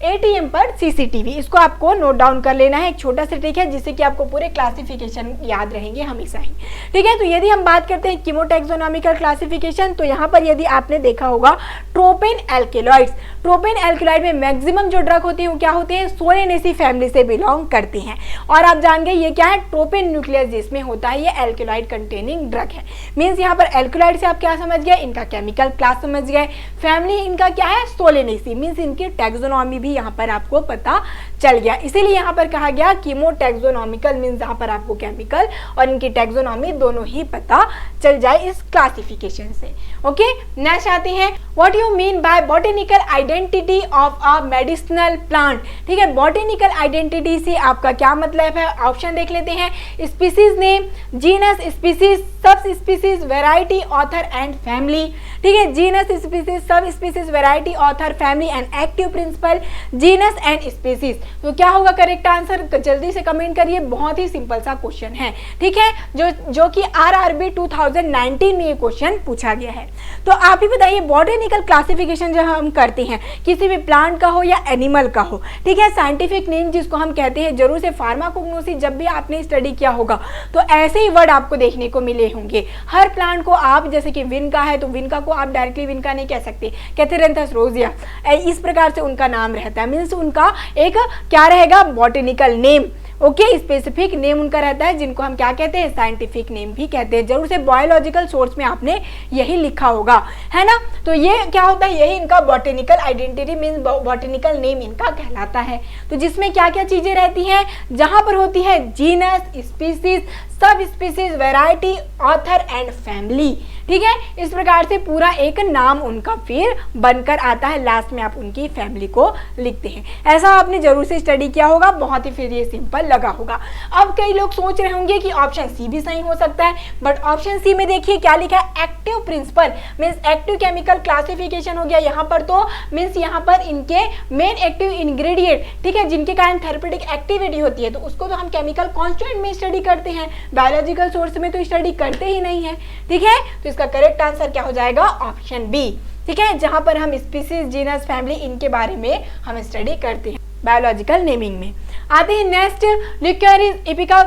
ATM पर CCTV, इसको आपको नोट डाउन कर लेना है। एक छोटा सा ट्रिक है जिससे कि आपको पूरे क्लासिफिकेशन याद रहेंगे हमेशा ही। ठीक है, तो यदि हम बात करते हैं कीमोटैक्सोनॉमिकल क्लासिफिकेशन, तो यहाँ पर यदि आपने देखा होगा ट्रोपेन एल्केलॉइड्स, ट्रोपेन एल्केलॉइड में मैक्सिमम जो ड्रग होती है वो क्या होते हैं, सोलेनेसी फैमिली से बिलोंग करते हैं। और आप जान गए ये क्या है, ट्रोपेन न्यूक्लियस जिसमें होता है, ये एल्केलॉइड कंटेनिंग ड्रग है। मीन्स यहाँ पर एल्केलॉइड से आप क्या समझ गए, इनका केमिकल क्लास समझ गए, फैमिली इनका क्या है, सोलेनेसी, मीन्स इनकी टैक्सोनॉमी भी यहाँ पर आपको पता चल गया। इसीलिए यहाँ पर कहा गया कीमोटैक्सोनॉमिकल, मीन्स यहाँ पर आपको केमिकल और इनकी टैक्सोनॉमी दोनों ही पता चल जाए इस क्लासिफिकेशन से। ओके, नेक्स्ट आते हैं, what you mean by botanical identity of a medicinal plant. ठीक है, बॉटेनिकल आइडेंटिटी से आपका क्या मतलब है, ऑप्शन देख लेते हैं, species name, genus, species, sub species, variety, author and family. ठीक है, genus, species, sub species, variety, author, family and active principal, genus and species. तो क्या होगा करेक्ट आंसर, जल्दी से कमेंट करिए, बहुत ही सिंपल सा क्वेश्चन है। ठीक है, जो कि RRB 2019 में ये क्वेश्चन पूछा गया है। तो आप ही बताइए, बॉटेनिकल क्लासिफिकेशन जो हम करते हैं किसी भी प्लांट का हो या एनिमल का हो, ठीक है, साइंटिफिक नेम जिसको हम कहते हैं, जरूर से फार्माकोग्नोसी जब भी आपने स्टडी किया होगा तो ऐसे ही वर्ड आपको देखने को मिले होंगे। हर प्लांट को आप, जैसे कि विनका है तो विनका को आप डायरेक्टली विनका नहीं कह सकते, कैथेरेंथस रोजिया, इस प्रकार से उनका नाम रहता है। मीन्स उनका एक क्या रहेगा, botanical name. Okay, specific name उनका रहता है जिनको हम क्या कहते हैं, साइंटिफिक नेम भी कहते हैं। जरूर से बायोलॉजिकल सोर्स में आपने यही लिखा होगा, है ना। तो ये क्या होता है, यही इनका botanical identity means botanical name इनका कहलाता है। तो जिसमें क्या क्या चीजें रहती हैं, जहां पर होती है genus, species, sub species, variety, author and family. ठीक है, इस प्रकार से पूरा एक नाम उनका फिर बनकर आता है, लास्ट में आप उनकी फैमिली को लिखते हैं। ऐसा आपने जरूर से स्टडी किया होगा, बहुत ही फिर ये सिंपल लगा होगा। अब कई लोग सोच रहे होंगे कि ऑप्शन सी भी सही हो सकता है, बट ऑप्शन सी में देखिए क्या लिखा है, active principle means active chemical classification हो गया यहाँ पर। तो मीन्स यहाँ पर इनके मेन एक्टिव इंग्रेडिएंट, ठीक है, जिनके कारण थेरेपेटिक एक्टिविटी होती है, तो उसको तो हम केमिकल कॉन्स्टिट्यूएंट में स्टडी करते हैं, बायोलॉजिकल सोर्स में तो स्टडी करते ही नहीं है। ठीक है, तो इसका करेक्ट आंसर क्या हो जाएगा, ऑप्शन बी। ठीक है, जहां पर हम स्पीसीज, जीनस, फैमिली इनके बारे में हम स्टडी करते हैं बायोलॉजिकल नेमिंग में। आते हैं next, liquorice ipeca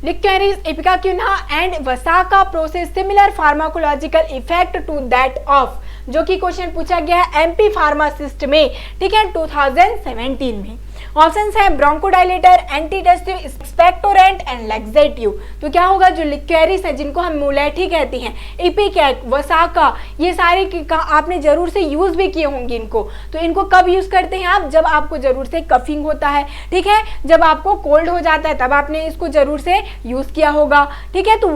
liquorice ipecacuanha and vasaka possess similar pharmacological effect to that of, जो कि क्वेश्चन पूछा गया है एमपी फार्मासिस्ट में, ठीक है, 2017 में। ऑप्शंस है ब्रोंकोडाइलेटर, एंटीटस्टिव, एक्सपेक्टोरेंट एंड लैक्सेटिव। तो क्या होगा, जो लिक्वेरिस है जिनको हम मुलेठी कहते हैं, इपिकैक, वसाका, ये सारे आपने जरूर से यूज भी किए होंगे इनको। तो इनको कब यूज करते हैं आप, जब आपको जरूर से कफिंग होता है, ठीक है, जब आपको कोल्ड हो जाता है तब आपने इसको जरूर से यूज किया होगा, ठीक है। तो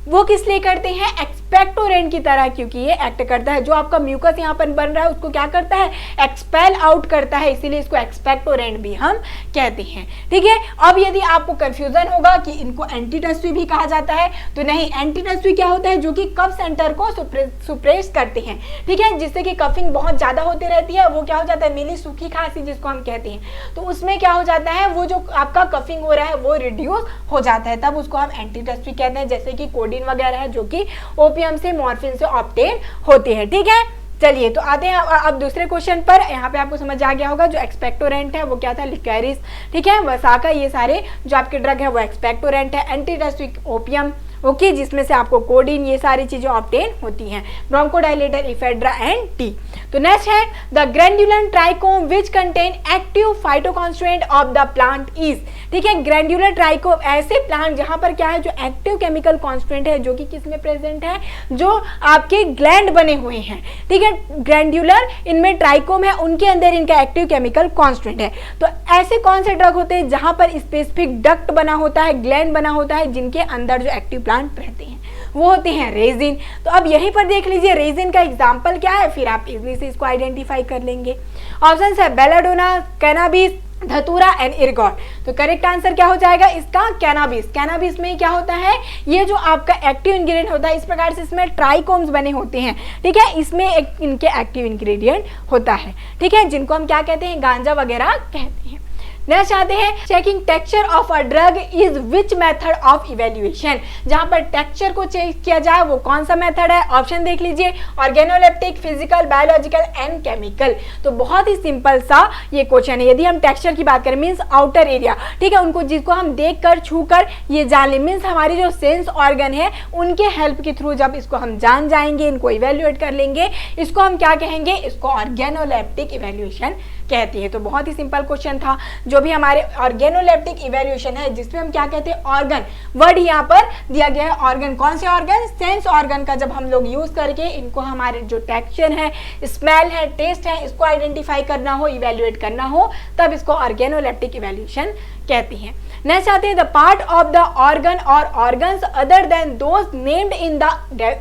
वो किस लिए करते हैं, एक्सपेक्टोरेंट की तरह, क्योंकि ये एक्ट करता है, जो आपका म्यूकस यहाँ पर बन रहा है उसको क्या करता है, एक्सपेल आउट करता है, इसीलिए इसको एक्सपेक्टोरेंट भी हम कहते हैं, ठीक है। अब यदि आपको कंफ्यूजन होगा कि इनको एंटीटस्टिव भी कहा जाता है, तो नहीं, एंटीटस्टिव क्या होता है, जो कि कफ सेंटर को सुप्रेस करते हैं, ठीक है, जिससे कि कफिंग बहुत ज्यादा होती रहती है, वो क्या हो जाता है, मिली सूखी खांसी जिसको हम कहते हैं, तो उसमें क्या हो जाता है, वो जो आपका कफिंग हो रहा है वो रिड्यूस हो जाता है, तब उसको हम एंटीटस्टिव कहते हैं, जैसे कि कोडीन वगैरह है जो कि ओपियम से, मॉर्फिन से ऑब्टेन होते हैं, ठीक है। चलिए तो आते हैं अब दूसरे क्वेश्चन पर। यहाँ पे आपको समझ आ गया होगा जो एक्सपेक्टोरेंट है वो क्या था, लिक्वेरिस, ठीक है, वसाका, ये सारे जो आपके ड्रग है वो एक्सपेक्टोरेंट है, एंटीटस्टिव ओपियम, ओके, जिसमें से आपको कोडीन, ये सारी चीजें ऑब्टेन होती हैं, ब्रोंकोडाइलेटर, इफेड्रा एंड टी। तो नेक्स्ट है the glandular trichome which contain active phytoconstituent of the plant is, ठीक है। ग्रैंड्युलर ट्राइकोम ऐसे प्लांट जहां पर क्या है, जो एक्टिव केमिकल कॉन्स्टिट्यूएंट है, जो कि किसमें प्रेजेंट है, जो आपके ग्लैंड बने हुए हैं, ठीक है, ग्रैंड्युलर इनमें ट्राइकोम है, उनके अंदर इनका एक्टिव केमिकल कॉन्स्टिट्यूएंट है। तो ऐसे कौन से ड्रग होते हैं जहां पर स्पेसिफिक डक्ट बना होता है, ग्लैंड बना होता है, जिनके अंदर जो एक्टिव प्लांट रहते हैं वो होते हैं रेजिन। तो अब यहीं पर देख लीजिए रेजिन का एग्जांपल क्या है, फिर आप इजीली से इसको आइडेंटिफाई कर लेंगे। ऑप्शन है बेलाडोना, कैनाबिस, धतूरा एंड इर्गॉट। तो करेक्ट आंसर क्या हो जाएगा इसका, कैनाबिस। कैनाबिस में क्या होता है, ये जो आपका एक्टिव इंग्रेडिएंट होता है, इस प्रकार से इसमें ट्राइकोम्स बने होते हैं, ठीक है, इसमें एक इनके एक्टिव इंग्रेडिएंट होता है, ठीक है, जिनको हम क्या कहते हैं, गांजा वगैरह कहते हैं। नेक्स्ट आते हैं checking texture of a drug is which method of evaluation. जहां पर टेक्सचर को चेक किया जाए वो कौन सा मेथड है, ऑप्शन देख लीजिए, organoleptic, physical, biological and chemical. तो बहुत ही सिंपल सा ये क्वेश्चन है। यदि हम टेक्सचर की बात करें, मीन्स आउटर एरिया, ठीक है, उनको जिसको हम देख कर छू कर ये जान ले, मीन्स हमारी जो सेंस ऑर्गन है उनके हेल्प के थ्रू जब इसको हम जान जाएंगे, इनको इवेल्युएट कर लेंगे, इसको हम क्या कहेंगे, इसको ऑर्गेनोलेप्टिक इवेल्युएशन कहती है। तो बहुत ही सिंपल क्वेश्चन था। जो भी हमारे ऑर्गेनोलेप्टिक इवेल्युएशन है जिसमें हम क्या कहते हैं, ऑर्गन, वर्ड यहाँ पर दिया गया है ऑर्गन, कौन से ऑर्गन, सेंस ऑर्गन का जब हम लोग यूज करके इनको हमारे जो टेक्सचर है, स्मेल है, टेस्ट है, इसको आइडेंटिफाई करना हो, इवेल्युएट करना हो, तब इसको ऑर्गेनोलेप्टिक इवेल्युएशन कहती हैं। नेक्स्ट आते हैं the part of the organ और organs other than those named in the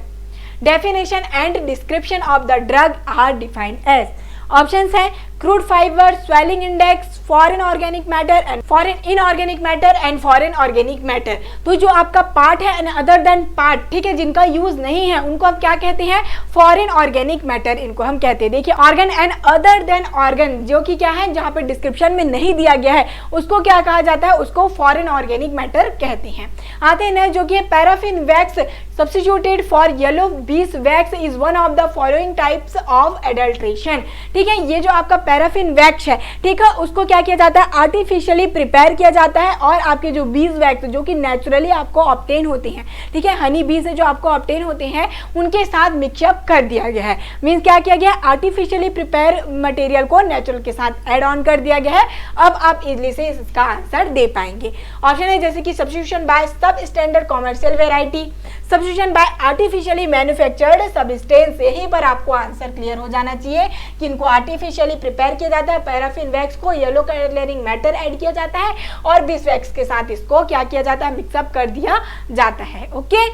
definition and description of the drug are defined as. Options है crude fibre, swelling index, foreign organic matter and foreign inorganic matter and foreign organic matter. तो जो आपका part है and other than part, ठीक है, जिनका use नहीं है उनको आप क्या कहते हैं, फॉरेन ऑर्गेनिक मैटर इनको हम कहते हैं। देखिए organ and other than organ जो कि क्या है, जहां पर डिस्क्रिप्शन में नहीं दिया गया है उसको क्या कहा जाता है, उसको फॉरेन ऑर्गेनिक मैटर कहते हैं। आते हैं जो कि paraffin wax substituted for yellow bees wax is one of the following types of adulteration. ठीक है, ये जो आपका पैराफिन वैक्स है, ठीक है, उसको क्या किया जाता है, आर्टिफिशियली प्रिपेयर किया जाता है और आपके जो बीज वैक्स जो कि नेचुरली आपको ऑब्टेन होते हैं, ठीक है, हनी बी से जो आपको ऑब्टेन होते हैं उनके साथ मिक्सअप कर दिया गया है। मींस क्या किया गया, आर्टिफिशियली प्रिपेयर मटेरियल को नेचुरल के साथ ऐड ऑन कर दिया गया है। अब आप इजीली से इसका आंसर दे पाएंगे। ऑप्शन है जैसे कि substitution by substandard commercial variety, substitution by artificially manufactured substance. यहीं पर आपको आंसर क्लियर हो जाना चाहिए कि इनको आर्टिफिशियली प्रिपेयर किया जाता है, पैराफिन वैक्स को येलो कलरिंग मैटर ऐड किया जाता है और बीस वैक्स के साथ इसको क्या किया जाता है, मिक्सअप कर दिया जाता है। ओके,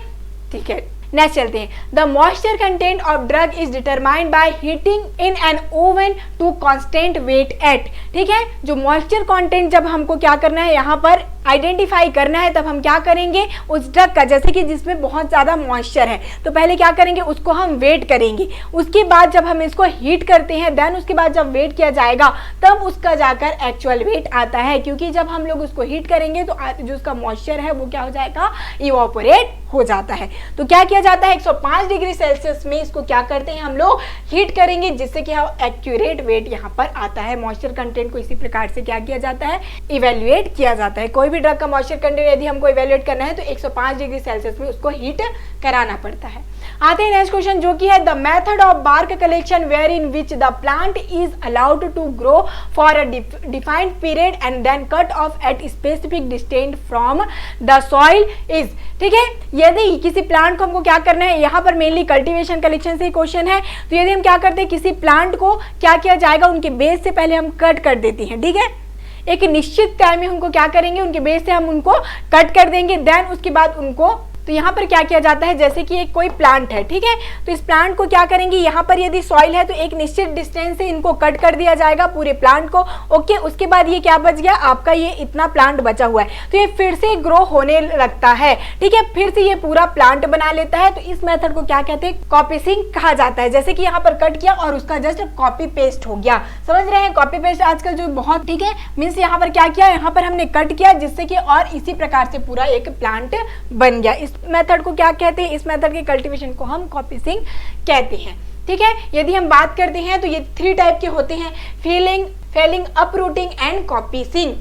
ठीक है, नेक्स्ट चलते हैं। The moisture content of drug is determined by heating in an oven to constant weight at. ठीक है, जो मॉइस्चर कंटेंट जब हमको क्या करना है, यहाँ पर आइडेंटिफाई करना है, तब हम क्या करेंगे, उस ड्रग का, जैसे कि जिसमें बहुत ज़्यादा मॉइस्चर है, तो पहले क्या करेंगे, उसको हम वेट करेंगे। उसके बाद जब हम इसको हीट करते हैं, देन उसके बाद जब वेट किया जाएगा तब उसका जाकर एक्चुअल वेट आता है, क्योंकि जब हम लोग उसको हीट करेंगे तो जो उसका मॉइस्चर है वो क्या हो जाएगा, इवापोरेट हो जाता है। तो क्या किया जाता है, 105 डिग्री सेल्सियस में इसको क्या करते हैं, हम लोग हीट करेंगे, जिससे कि हम एक्यूरेट वेट यहाँ पर आता है। मॉइस्चर कंटेंट को इसी प्रकार से क्या किया जाता है, इवेल्युएट किया जाता है। कोई भी ड्रग का मॉइस्चर कंटेंट यदि हमको इवेल्युएट करना है तो 105 डिग्री सेल्सियस में उसको हीट कराना पड़ता है। आते हैं नेक्स्ट क्वेश्चन जो कि है the method of bark collection wherein which the plant is allowed to grow for a defined period and then cut off at specific distance from the soil is. ठीक है, यदि किसी plant को हमको क्या करना है, यहाँ पर मेनली कल्टीवेशन कलेक्शन से ही क्वेश्चन है, तो यदि हम क्या करते हैं किसी प्लांट को क्या किया जाएगा, उनके बेस से पहले हम कट कर देती हैं। ठीक है, एक निश्चित टाइम में हमको क्या करेंगे, उनके बेस से हम उनको कट कर देंगे, देन उसके बाद उनको, तो यहाँ पर क्या किया जाता है, जैसे कि एक कोई प्लांट है, ठीक है, तो इस प्लांट को क्या करेंगे, यहाँ पर यदि सॉइल है तो एक निश्चित डिस्टेंस से इनको कट कर दिया जाएगा पूरे प्लांट को। ओके, उसके बाद ये क्या बच गया, आपका ये इतना प्लांट बचा हुआ है, तो ये फिर से ग्रो होने लगता है। ठीक है, फिर से ये पूरा प्लांट बना लेता है, तो इस मेथड को क्या कहते हैं, कॉपीसिंग कहा जाता है। जैसे कि यहाँ पर कट किया और उसका जस्ट कॉपी पेस्ट हो गया, समझ रहे हैं, कॉपी पेस्ट आजकल जो बहुत, ठीक है, मीन्स यहाँ पर क्या किया, यहाँ पर हमने कट किया जिससे कि और इसी प्रकार से पूरा एक प्लांट बन गया। इस मेथड को क्या कहते हैं, इस मेथड के कल्टीवेशन को हम कॉपीसिंग कहते हैं। ठीक है, यदि हम बात करते हैं तो ये 3 टाइप के होते हैं, फेलिंग, अपरूटिंग एंड कॉपीसिंग।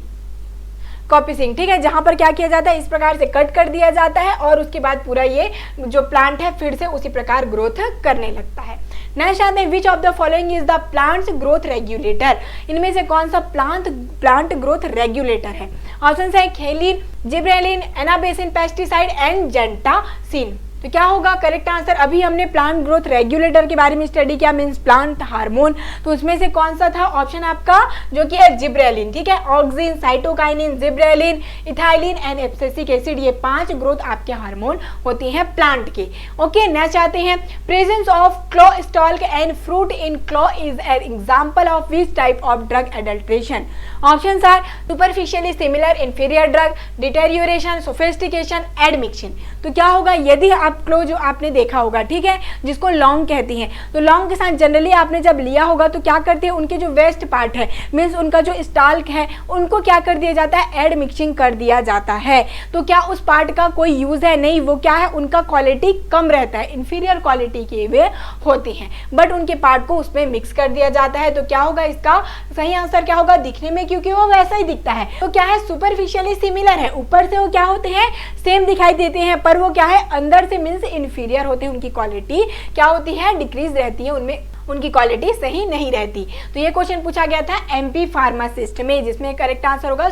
ठीक है, जहां पर क्या किया जाता है, इस प्रकार से कट कर दिया जाता है और उसके बाद पूरा ये जो प्लांट है फिर से उसी प्रकार ग्रोथ करने लगता है। नेक्स्ट आते हैं, which of the following is the plants growth regulator, इनमें से कौन सा प्लांट ग्रोथ रेगुलेटर है। ऑप्शन है खेलिन, जिब्रेलिन, एनाबेसिन पेस्टिसाइड एंड जेंटासिन। तो क्या होगा करेक्ट आंसर, अभी हमने प्लांट ग्रोथ रेगुलेटर के बारे में स्टडी किया, मींस प्लांट हार्मोन, तो उसमें से कौन सा था, ऑप्शन आपका जो कि है जिब्रेलिन। ठीक है, auxin, cytokinin, gibberellin, ethylene and abscisic acid, ये 5 ग्रोथ आपके हार्मोन होते हैं प्लांट के। ओके, नेक्स्ट आते हैं, presence of clove stalk and fruit in clove is an example of which type of drug adulteration. Options are superficially similar, inferior drug, deterioration, sophistication, admixture. तो क्या होगा, यदि आप क्लो जो आपने देखा होगा, ठीक है, जिसको लौंग कहती हैं, तो लौंग के साथ जनरली आपने जब लिया होगा तो क्या करते हैं, उनके जो वेस्ट पार्ट है, मीन्स उनका जो स्टाल्क है, उनको क्या कर दिया जाता है, एड मिक्सिंग कर दिया जाता है। तो क्या उस पार्ट का कोई यूज है, नहीं, वो क्या है, उनका क्वालिटी कम रहता है, इंफीरियर क्वालिटी के वे होते हैं, बट उनके पार्ट को उसमें मिक्स कर दिया जाता है। तो क्या होगा, इसका सही आंसर क्या होगा, दिखने में क्योंकि वो वैसा ही दिखता है, तो क्या है, सुपरफिशियली सिमिलर है, ऊपर से वो क्या होते हैं, सेम दिखाई देते हैं, पर वो क्या है, अंदर से मीन्स इंफीरियर होते हैं, उनकी क्वालिटी क्या होती है, डिक्रीज रहती है, उनमें उनकी क्वालिटी सही नहीं रहती। तो ये क्वेश्चन पूछा गया था एमपी फार्मासिस्ट में, जिसमें करेक्ट आंसर होगा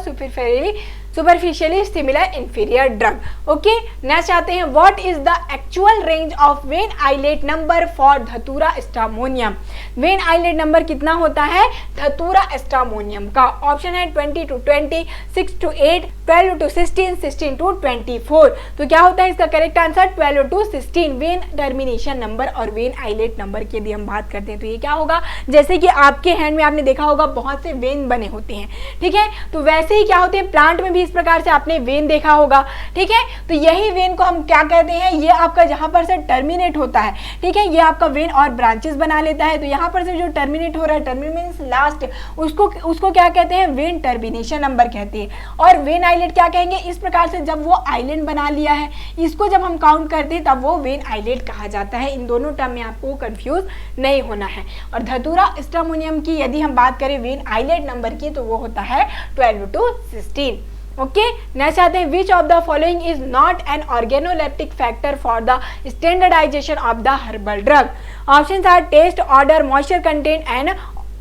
superficially similar inferior drug. Okay, next आते हैं, what is the actual range of vein islet number for Datura stramonium. Vein islet number कितना होता है धतूरा स्ट्रामोनियम का, ऑप्शन है 20 to 20, 6 to 8, 12 to 16, 16 to 24। तो क्या होता है इसका correct answer 12 to 16 when termination number और वेन आइलेट नंबर की यदि हम बात करते हैं तो ये क्या होगा, जैसे कि आपके हैंड में आपने देखा होगा बहुत से वेन बने होते हैं, ठीक है, तो वैसे ही क्या होते हैं प्लांट में भी इस प्रकार से आपने वेन देखा होगा, ठीक है, तो यही वेन को हम क्या कहते हैं, ये आपका जहां पर से टर्मिनेट होता है, ठीक है, ये आपका वेन और ब्रांचेस बना लेता है, तो यहाँ पर से जो टर्मिनेट हो रहा है, टर्मिनेट मींस लास्ट, उसको क्या कहते हैं, वेन टर्मिनेशन नंबर कहते हैं। और वेन आइलेट क्या कहेंगे, इस प्रकार से जब वो आइलैंड बना लिया है, इसको जब हम काउंट करते हैं तब वो वेन आइलेट कहा जाता है। इन दोनों टर्म में आपको कंफ्यूज नहीं होना है। और धतूरा स्ट्रामोनियम की यदि हम बात करें वेन आइलेट नंबर की, तो वो होता है 12 to 16। ओके, नेक्स्ट आते हैं, which of the following is not an organoleptic factor for the standardisation of the herbal drug. Options are test, order, moisture content and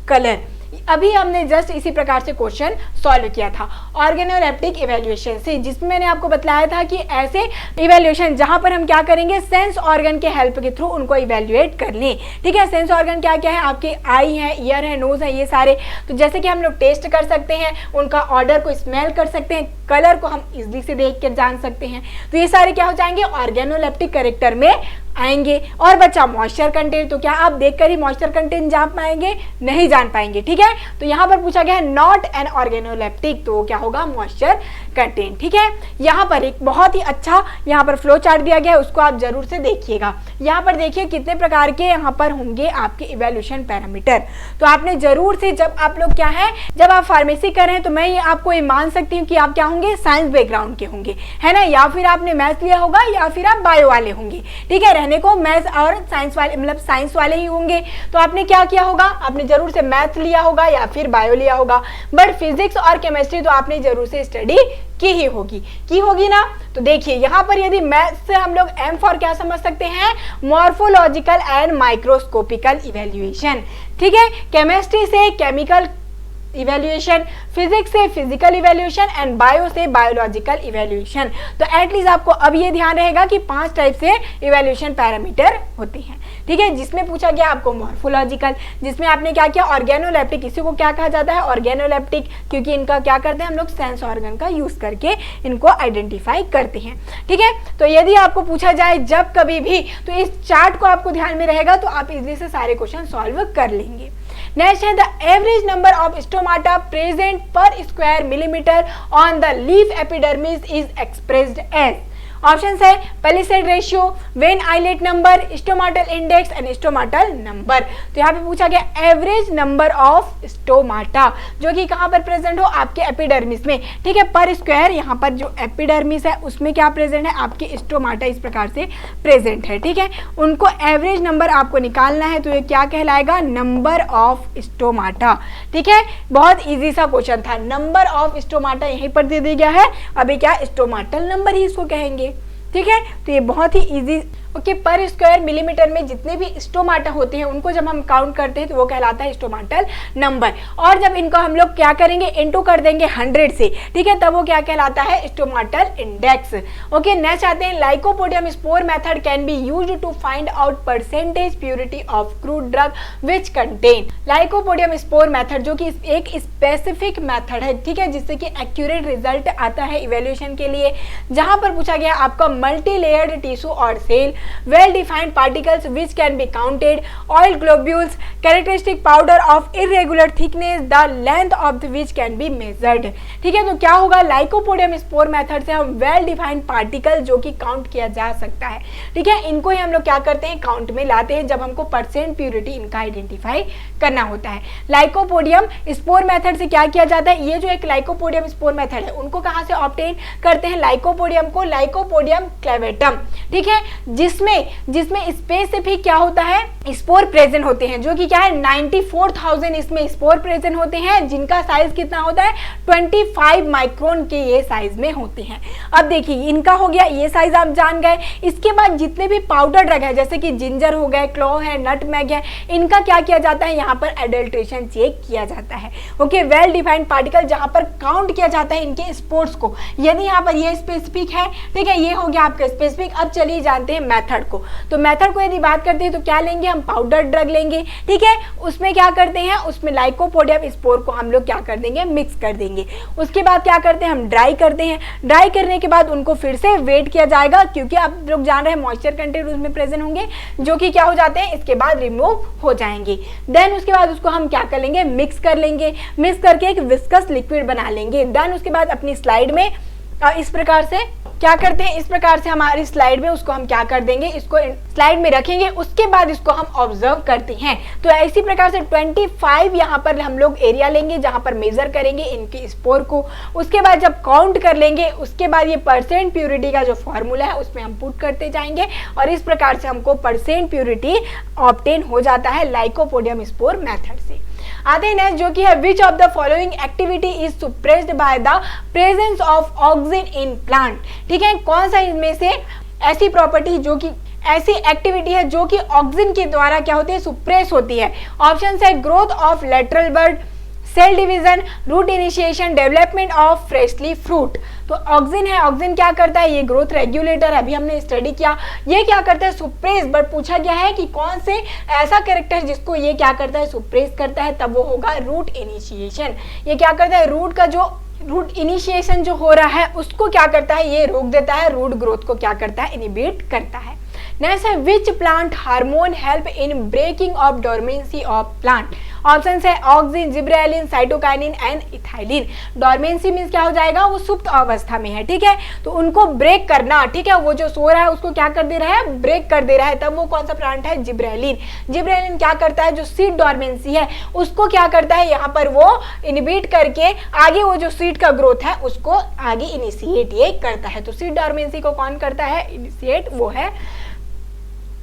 colour. अभी हमने जस्ट इसी प्रकार से क्वेश्चन सॉल्व किया था ऑर्गेनोलेप्टिक इवैल्यूएशन से, जिसमें मैंने आपको बताया था कि ऐसे इवैल्यूएशन जहां पर हम क्या करेंगे, सेंस ऑर्गन के हेल्प के थ्रू उनको इवैल्यूएट कर लें, ठीक है। सेंस ऑर्गन क्या क्या है, आपके आई है, ईयर है, नोज है, ये सारे, तो जैसे कि हम लोग टेस्ट कर सकते हैं, उनका ऑर्डर को स्मेल कर सकते हैं, कलर को हम इजिली से देख कर जान सकते हैं, तो ये सारे क्या हो जाएंगे, ऑर्गेनोलेप्टिक कैरेक्टर में आएंगे। और बच्चा मॉइस्चर कंटेंट, तो क्या आप देखकर ही मॉइस्चर कंटेंट जान पाएंगे, नहीं जान पाएंगे, ठीक है। तो यहाँ पर पूछा गया है नॉट एन ऑर्गेनोलेप्टिक, तो क्या होगा, मॉइस्चर कंटेंट, ठीक है। यहाँ पर एक बहुत ही अच्छा यहाँ पर फ्लो चार्ट दिया गया है, उसको आप जरूर से देखिएगा। यहाँ पर देखिए कितने प्रकार के यहाँ पर होंगे आपके इवैल्यूएशन पैरामीटर, तो आपने जरूर से, जब आप लोग क्या है, जब आप फार्मेसी कर रहे हैं, तो मैं ये आपको ये मान सकती हूँ कि आप क्या होंगे, होंगे, साइंस बैकग्राउंड के होंगे, है ना, या फिर आपने मैथ्स लिया होगा या फिर आप बायो वाले होंगे, ठीक है। रहने को मैथ्स और साइंस वाले मतलब साइंस वाले ही होंगे। तो आपने क्या किया होगा, आपने जरूर से मैथ्स लिया होगा या फिर बायो लिया होगा, बट फिजिक्स और केमिस्ट्री तो आपने जरूर से स्टडी की होगी ना। तो देखिए यहाँ पर यदि मैथ्स से हम लोग एम फॉर क्या समझ सकते हैं, मॉर्फोलॉजिकल एंड माइक्रोस्कोपिकल इवेल्युएशन, ठीक है। केमिस्ट्री से केमिकल इवेल्युएशन, फिजिक्स से फिजिकल इवेल्युएशन एंड बायो से बायोलॉजिकल इवेल्युएशन। तो एटलीस्ट आपको अब ये ध्यान रहेगा कि 5 टाइप से इवेल्युएशन पैरामीटर होते हैं, ठीक है। जिसमें पूछा गया आपको मॉर्फोलॉजिकल, जिसमें आपने क्या किया, ऑर्गेनोलेप्टिक, इसी को क्या कहा जाता है, ऑर्गेनोलेप्टिक, क्योंकि इनका क्या करते हैं हम लोग सेंस ऑर्गन का यूज करके इनको आइडेंटिफाई करते हैं, ठीक है। तो यदि आपको पूछा जाए जब कभी भी, तो इस चार्ट को आपको ध्यान में रहेगा तो आप इजीली से सारे क्वेश्चन सॉल्व कर लेंगे। नेक्स्ट है the average number of stomata present per square millimetre on the leaf epidermis is expressed as. Option है palisade ratio, vein islet number, stomatal index and stomatal number. तो यहाँ पे पूछा गया एवरेज नंबर ऑफ स्टोमाटा जो कि कहाँ पर प्रेजेंट हो, आपके एपिडर्मिस में, ठीक है, पर स्क्वायर। यहाँ पर जो एपिडर्मिस है उसमें क्या प्रेजेंट है, आपके स्टोमाटा इस प्रकार से प्रेजेंट है, ठीक है। उनको एवरेज नंबर आपको निकालना है, तो ये क्या कहलाएगा, नंबर ऑफ स्टोमाटा, ठीक है। बहुत ईजी सा क्वेश्चन था, नंबर ऑफ स्टोमाटा यहीं पर दे दिया गया है, अभी क्या स्टोमाटल नंबर ही इसको कहेंगे, ठीक है। तो ये बहुत ही इजी, ओके। पर स्क्वायर मिलीमीटर में जितने भी स्टोमाटा होते हैं उनको जब हम काउंट करते हैं तो वो कहलाता है स्टोमाटल नंबर, और जब इनको हम लोग क्या करेंगे, इनटू कर देंगे 100 से, ठीक है, तब वो क्या कहलाता है, स्टोमाटल इंडेक्स, ओके। नेक्स्ट आते हैं lycopodium spore method can be used to find out percentage purity of crude drug which contain. Lycopodium spore method जो कि एक स्पेसिफिक मेथड है, ठीक है, जिससे कि एक्यूरेट रिजल्ट आता है इवेल्युएशन के लिए, जहां पर पूछा गया आपका मल्टी लेयर्ड टिश्यू और cell, well defined particles which can be counted, oil globules, characteristic powder of irregular thickness, the length of which can be measured, ठीक है। तो क्या होगा, लाइकोपोडियम स्पोर मेथड से हम वेल डिफाइंड पार्टिकल जो कि काउंट किया जा सकता है, ठीक है, इनको ही हम लोग क्या करते हैं, काउंट में लाते हैं जब हमको परसेंट प्योरिटी इनका आइडेंटिफाई करना होता है। लाइकोपोडियम स्पोर मेथड से क्या किया जाता है, ये जो एक लाइकोपोडियम स्पोर मेथड है उनको कहाँ से ऑब्टेन करते हैं, लाइकोपोडियम को, लाइकोपोडियम क्लेवेटम, ठीक है, जिसमें स्पेसिफिक क्या होता है, स्पोर प्रेजेंट होते हैं, जो कि क्या है 94,000 इसमें स्पोर प्रेजेंट होते हैं, जिनका साइज कितना होता है 25 माइक्रोन के ये साइज में होते हैं। अब देखिए इनका हो गया, ये साइज आप जान गए। इसके बाद जितने भी पाउडर ड्रग है जैसे कि जिंजर हो गए, क्लोव है, नटमेग है, इनका क्या किया जाता है, यहाँ पर एडल्ट्रेशन चेक किया जाता है, ओके। वेल डिफाइंड पार्टिकल जहाँ पर काउंट किया जाता है इनके स्पोर्स को, यदि यहाँ पर ये स्पेसिफिक है, ठीक है, ये हो गया आपका स्पेसिफिक। अब चलिए जानते हैं मेथड को। तो मेथड को यदि बात करते हैं तो क्या लेंगे, हम पाउडर ड्रग लेंगे, ठीक है, उसमें क्या करते हैं, उसमें लाइकोपोडियम स्पोर को हम लोग क्या कर देंगे, मिक्स कर देंगे। उसके बाद क्या करते हैं, हम ड्राई करते हैं, ड्राई करने के बाद उनको फिर से वेट किया जाएगा, क्योंकि आप लोग जान रहे हैं मॉइस्चर कंटेंट उसमें प्रेजेंट होंगे, जो कि क्या हो जाते हैं, इसके बाद रिमूव हो जाएंगे। देन उसके बाद उसको हम क्या कर लेंगे, मिक्स कर लेंगे, मिक्स करके एक विस्कस लिक्विड बना लेंगे। देन उसके बाद अपनी स्लाइड में इस प्रकार से क्या करते हैं, इस प्रकार से हमारी स्लाइड में उसको हम क्या कर देंगे, इसको स्लाइड में रखेंगे, उसके बाद इसको हम ऑब्जर्व करते हैं। तो इसी प्रकार से 25 यहाँ पर हम लोग एरिया लेंगे जहाँ पर मेजर करेंगे इनके स्पोर को। उसके बाद जब काउंट कर लेंगे, उसके बाद ये परसेंट प्योरिटी का जो फॉर्मूला है उसमें हम पुट करते जाएंगे, और इस प्रकार से हमको परसेंट प्योरिटी ऑब्टेन हो जाता है लाइकोपोडियम स्पोर मेथड से। आते हैं नेक्स्ट जो कि है which of the following activity is सुप्रेस्ड by the presence of auxin in plant, ठीक है, कौन सा इनमें से ऐसी प्रॉपर्टी जो कि ऐसी एक्टिविटी है जो कि ऑक्सिन के द्वारा क्या होती है, सुप्रेस होती है। ऑप्शन है growth of lateral bud, cell division, root initiation, development of freshly fruit. तो ऑक्सिन है, ऑक्सिन क्या करता है, ये ग्रोथ रेगुलेटर, अभी हमने स्टडी किया, ये क्या करता है, सुप्रेस। बट पूछा गया है कि कौन से ऐसा कैरेक्टर जिसको ये क्या करता है, सुप्रेस करता है, तब वो होगा रूट इनिशिएशन। ये क्या करता है, रूट का जो रूट इनिशिएशन जो हो रहा है उसको क्या करता है, ये रोक देता है, रूट ग्रोथ को क्या करता है, इनिबिट करता है। नेक्स्ट है which plant hormone help in breaking of dormancy of plant. Option है auxin, gibberellin, cytokinin and ethylene. Dormancy means क्या हो जाएगा, वो सुप्त अवस्था में है, ठीक है, तो उनको ब्रेक करना, ठीक है, वो जो सो रहा है उसको क्या कर दे रहा है, ब्रेक कर दे रहा है, तब वो कौन सा प्लांट है, जिब्रेलिन। जिब्रेलिन क्या करता है, जो सीड डोरमेंसी है उसको क्या करता है, यहाँ पर वो इनहिबिट करके आगे वो जो सीड का ग्रोथ है उसको आगे इनिशिएट ये करता है। तो सीड डोरमेंसी को कौन करता है, इनिशिएट, वो है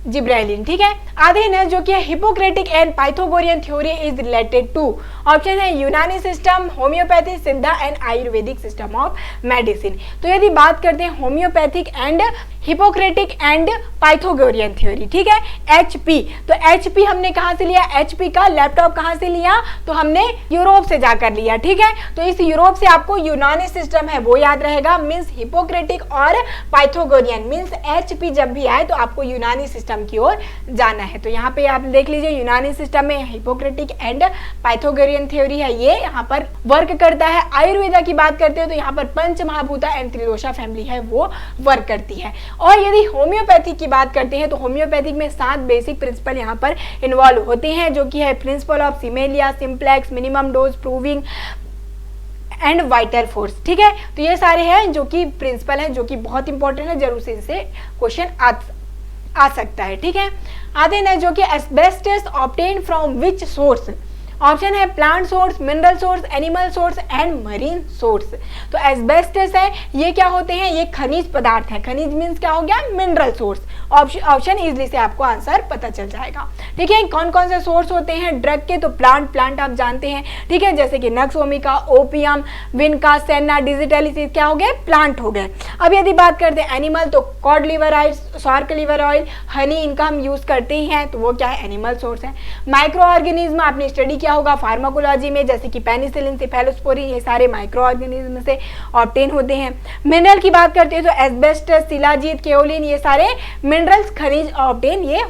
जिब्रेलिन, ठीक है। आगे है जो कि Hippocratic and Pythagorean theory is related to. Option है Unani system, homeopathy, Siddha and Ayurvedic system of medicine. तो यदि बात करते हैं homeopathic and Hippocratic and Pythagorean theory, ठीक है, एचपी, तो एचपी हमने कहां से लिया, एचपी का लैपटॉप कहां से लिया, तो हमने यूरोप से जाकर लिया, ठीक है। तो इस यूरोप से आपको यूनानी सिस्टम है वो याद रहेगा, मींस हिपोक्रेटिक और पाइथागोरियन, मींस एचपी जब भी आए तो आपको यूनानी सिस्टम की ओर जाना है। तो यहाँ पे आप देख लीजिए यूनानी सिस्टम में हिपोक्रेटिक एंड पाइथागोरियन थ्योरी है, ये यहाँ पर वर्क करता है। आयुर्वेदा की बात करते हैं तो यहाँ पर पंच महाभूता एंड त्रिदोषा फैमिली है वो वर्क करती है। और यदि होम्योपैथी की बात करते हैं तो होम्योपैथिक में 7 बेसिक प्रिंसिपल यहाँ पर इन्वॉल्व होते हैं, जो कि है principle of similia, simplex, minimum dose, proving and vital force, ठीक है। तो ये सारे हैं जो कि प्रिंसिपल हैं, जो कि बहुत इंपॉर्टेंट है, जरूर से इनसे क्वेश्चन आ सकता है, ठीक है। आते हैं जो कि asbestos obtain from which source. Option है plant source, mineral source, animal source and marine source. तो एस्बेस्टस है, ये क्या होते हैं, ये खनिज पदार्थ है, खनिज मीन्स क्या हो गया, मिनरल सोर्स। ऑप्शन इजली से आपको आंसर पता चल जाएगा, ठीक है। कौन कौन से सोर्स होते हैं ड्रग के, तो प्लांट आप जानते हैं, ठीक है, जैसे कि नक्स ओमिका, ओपियम, विनका, सेना, डिजिटलिस, क्या हो गए, प्लांट हो गए। अब यदि बात करते हैं एनिमल, तो cod liver oil, shark liver oil, Honey, इनका हम यूज करते ही हैं, तो वो क्या है, एनिमल सोर्स है। माइक्रो ऑर्गेनिज्म आपने स्टडी क्या होगा फार्माकोलॉजी में, जैसे कि पेनिसिलिन, सेफेलोस्पोरिन, ये सारे माइक्रो ऑर्गेनिज्म से ऑब्टेन होते हैं। मिनरल की बात करते हैं तो एस्बेस्टस, शिलाजीत, केओलिन, ये सारे मिनरल्स, खनिज ऑब्टेन, ये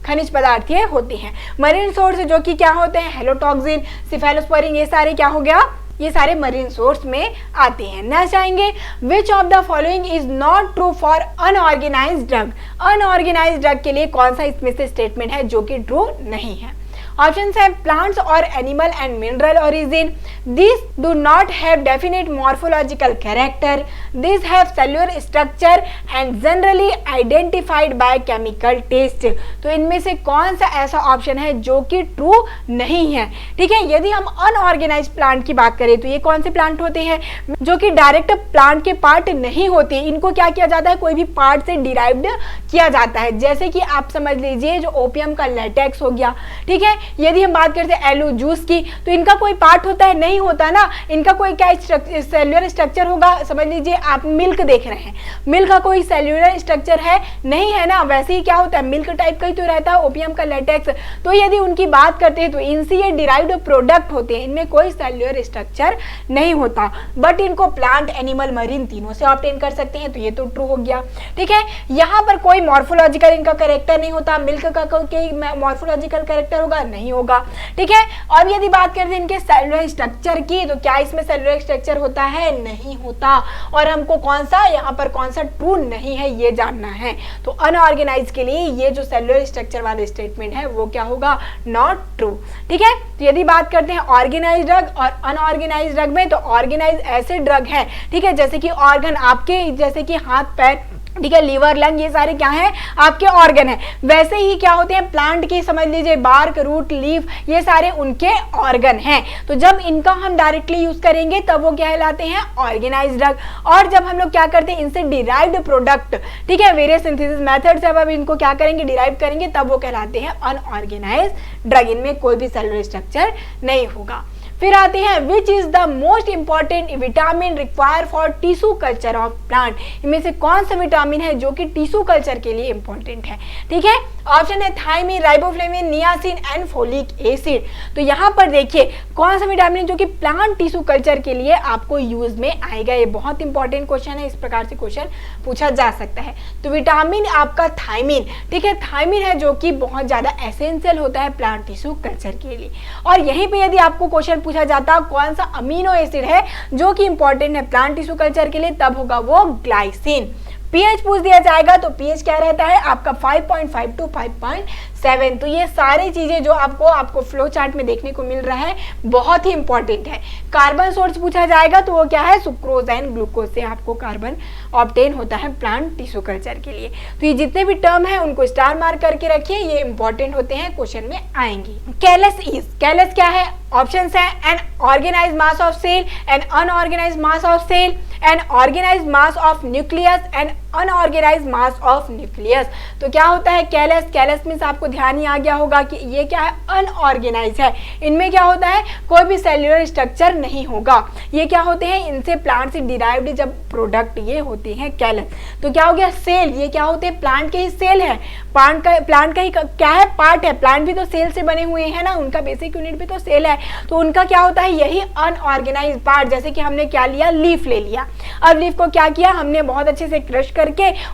खनिज पदार्थ ये होते हैं। मरीन सोर्स जो कि क्या होते हैं, हेलोटॉक्सिन, सेफेलोस्पोरिन, ये सारे क्या हो गया, ये सारे मरीन सोर्स में आते हैं। नेक्स्ट आएंगे, विच of the following is not true for unorganised drug. Unorganised drug के लिए कौन सा इसमें से स्टेटमेंट है जो कि ट्रू नहीं है। ऑप्शन है प्लांट्स और animal and mineral origin, this do not have definite morphological character, this have cellular structure and generally identified by chemical test. तो इनमें से कौन सा ऐसा ऑप्शन है जो कि ट्रू नहीं है, ठीक है। यदि हम अनऑर्गेनाइज प्लांट की बात करें तो ये कौन से प्लांट होते हैं जो कि डायरेक्ट प्लांट के पार्ट नहीं होते, इनको क्या किया जाता है, कोई भी पार्ट से डिराइव्ड किया जाता है, जैसे कि आप समझ लीजिए जो ओपियम का लेटेक्स हो गया, ठीक है। यदि हम बात करते हैं एलो जूस की, तो इनका कोई पार्ट होता है, नहीं होता ना, इनका कोई क्या सेल्युलर स्ट्रक्चर होगा, समझ लीजिए आप मिल्क देख रहे हैं, मिल्क का कोई सेल्युलर स्ट्रक्चर है, नहीं है ना, वैसे ही क्या होता है, मिल्क टाइप का ही तो रहता है ओपियम का लेटेक्स। तो यदि उनकी बात करते हैं तो इनसे ये डिराइव्ड प्रोडक्ट होते हैं, इनमें कोई सेल्युलर स्ट्रक्चर नहीं होता, बट इनको प्लांट, एनिमल, मरीन तीनों से ऑब्टेन कर सकते हैं, तो ये तो ट्रू हो गया, ठीक है। यहाँ पर कोई मॉर्फोलॉजिकल इनका कैरेक्टर नहीं होता, मिल्क का कोई मॉर्फोलॉजिकल कैरेक्टर होगा, नहीं होगा, ठीक है। और यदि बात करते हैं इनके सेलुलर स्ट्रक्चर की, तो क्या इसमें सेलुलर स्ट्रक्चर होता है, नहीं होता। और हमको कौन सा यहाँ पर कौन सा ट्रू नहीं है ये जानना है, तो अनऑर्गेनाइज के लिए ये जो सेलुलर स्ट्रक्चर वाला स्टेटमेंट है वो क्या होगा, नॉट ट्रू, ठीक है। तो यदि बात करते हैं ऑर्गेनाइज ड्रग और अनऑर्गेनाइज ड्रग में, तो ऑर्गेनाइज ऐसे ड्रग है, ठीक है, जैसे कि ऑर्गन आपके, जैसे कि हाथ पैर, ठीक है, लीवर, लंग, ये सारे क्या हैं, आपके ऑर्गन है। वैसे ही क्या होते हैं प्लांट की, समझ लीजिए बार्क, रूट, लीफ, ये सारे उनके ऑर्गन हैं। तो जब इनका हम डायरेक्टली यूज करेंगे तब वो क्या कहलाते हैं, ऑर्गेनाइज्ड ड्रग। और जब हम लोग क्या करते हैं इनसे डिराइव्ड प्रोडक्ट, ठीक है, वेरियस सिंथेसिस मेथड से अब इनको क्या करेंगे, डिराइव करेंगे, तब वो कहलाते हैं अनऑर्गेनाइज्ड ड्रग। इनमें कोई भी सेलुलर स्ट्रक्चर नहीं होगा। फिर आते हैं which is the most important vitamin require for tissue culture of plant. इनमें से कौन सा विटामिन है जो कि टिश्यू कल्चर के लिए इंपॉर्टेंट है, ठीक है। ऑप्शन है thiamine, riboflavin, niacin and folic acid. तो यहाँ पर देखिए कौन सा विटामिन जो कि प्लांट टिश्यू कल्चर के लिए आपको यूज में आएगा, ये बहुत इंपॉर्टेंट क्वेश्चन है, इस प्रकार से क्वेश्चन पूछा जा सकता है। तो विटामिन आपका थायमिन, ठीक है, थायमिन है जो कि बहुत ज्यादा एसेंशियल होता है प्लांट टिश्यू कल्चर के लिए। और यहीं पे यदि आपको क्वेश्चन पूछा जाता कौन सा अमीनो एसिड है जो कि इंपॉर्टेंट है प्लांट टिश्यू कल्चर के लिए, तब होगा वो ग्लाइसिन। पीएच पूछ दिया जाएगा तो पीएच क्या रहता है आपका 5.5 to 5.7। तो ये सारी चीजें जो आपको फ्लो चार्ट में देखने को मिल रहा है बहुत ही इंपॉर्टेंट है। कार्बन सोर्स पूछा जाएगा तो वो क्या है, सुक्रोज एंड ग्लूकोज से आपको कार्बन ऑब्टेन होता है प्लांट टिश्यू कल्चर के लिए। तो ये जितने भी टर्म है उनको स्टार मार्क करके रखिए, ये इंपॉर्टेंट होते हैं, क्वेश्चन में आएंगे। कैलस क्या है, ऑप्शंस है an organised mass of cell, an unorganised mass of cell, an organised mass of nucleus and unorganised mass of nucleus. तो क्या होता है कैलस मींस आपको ध्यान ही आ गया होगा कि ये क्या है, अनऑर्गेनाइज है। इनमें क्या होता है, कोई भी सेल्यूलर स्ट्रक्चर नहीं होगा। ये क्या होते हैं, इनसे प्लांट से डिराइव्ड जब प्रोडक्ट ये होते हैं कैलस। तो क्या हो गया, सेल, ये क्या होते हैं, प्लांट के ही सेल है, प्लांट का ही क्या है, पार्ट है। प्लांट भी तो सेल से बने हुए हैं ना, उनका बेसिक यूनिट भी तो सेल है। तो उनका क्या होता है, यही अनऑर्गेनाइज पार्ट। जैसे कि हमने क्या लिया, लीफ ले लिया। अब लीफ को क्या किया हमने, बहुत अच्छे से क्रश करके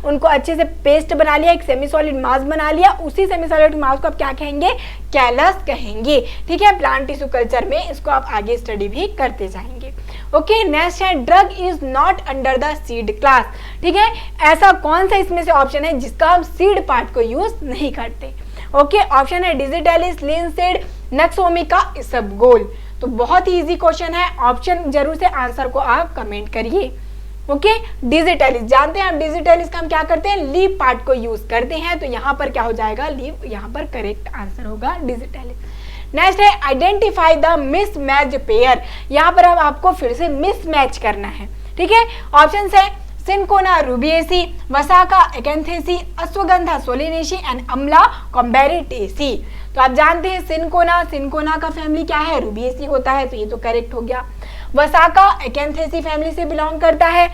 उनको अच्छे से पेस्ट बना लिया, एक सेमी सॉलिड मास बना लिया। उसी सेमी सॉलिड मास को आप क्या कहेंगे, कैलस कहेंगे। ठीक है, प्लांट टिश्यू कल्चर में इसको आप आगे स्टडी भी करते जाएंगे। ओके, नेक्स्ट है drug is not under the seed class. ठीक है, ऐसा कौन सा इसमें से ऑप्शन है जिसका हम सीड पार्ट को यूज नहीं करते। ओके, ऑप्शन है डिजिटलिस, लिंसीड, नक्सोमिका, इसबगोल। तो बहुत ही इजी क्वेश्चन है, ऑप्शन जरूर से आंसर को आप कमेंट करिए। ओके, डिजिटलिस जानते हैं हम, डिजिटलिस का हम क्या करते हैं, लीफ पार्ट को यूज करते हैं। तो यहाँ पर क्या हो जाएगा, लीफ, यहाँ पर करेक्ट आंसर होगा डिजिटलिस। नेक्स्ट है आइडेंटिफाई द मिसमैच पेयर। यहाँ पर अब आपको फिर से मिसमैच करना है। ठीक है, ऑप्शन है cinchona Rubiaceae, vasaka Acanthaceae, ashwagandha Solanaceae and amla Combretaceae. तो आप जानते हैं सिनकोना का फैमिली क्या है, रूबिएसी होता है, तो ये तो करेक्ट हो गया। वसाका एकेंथेसी फैमिली से बिलोंग करता है,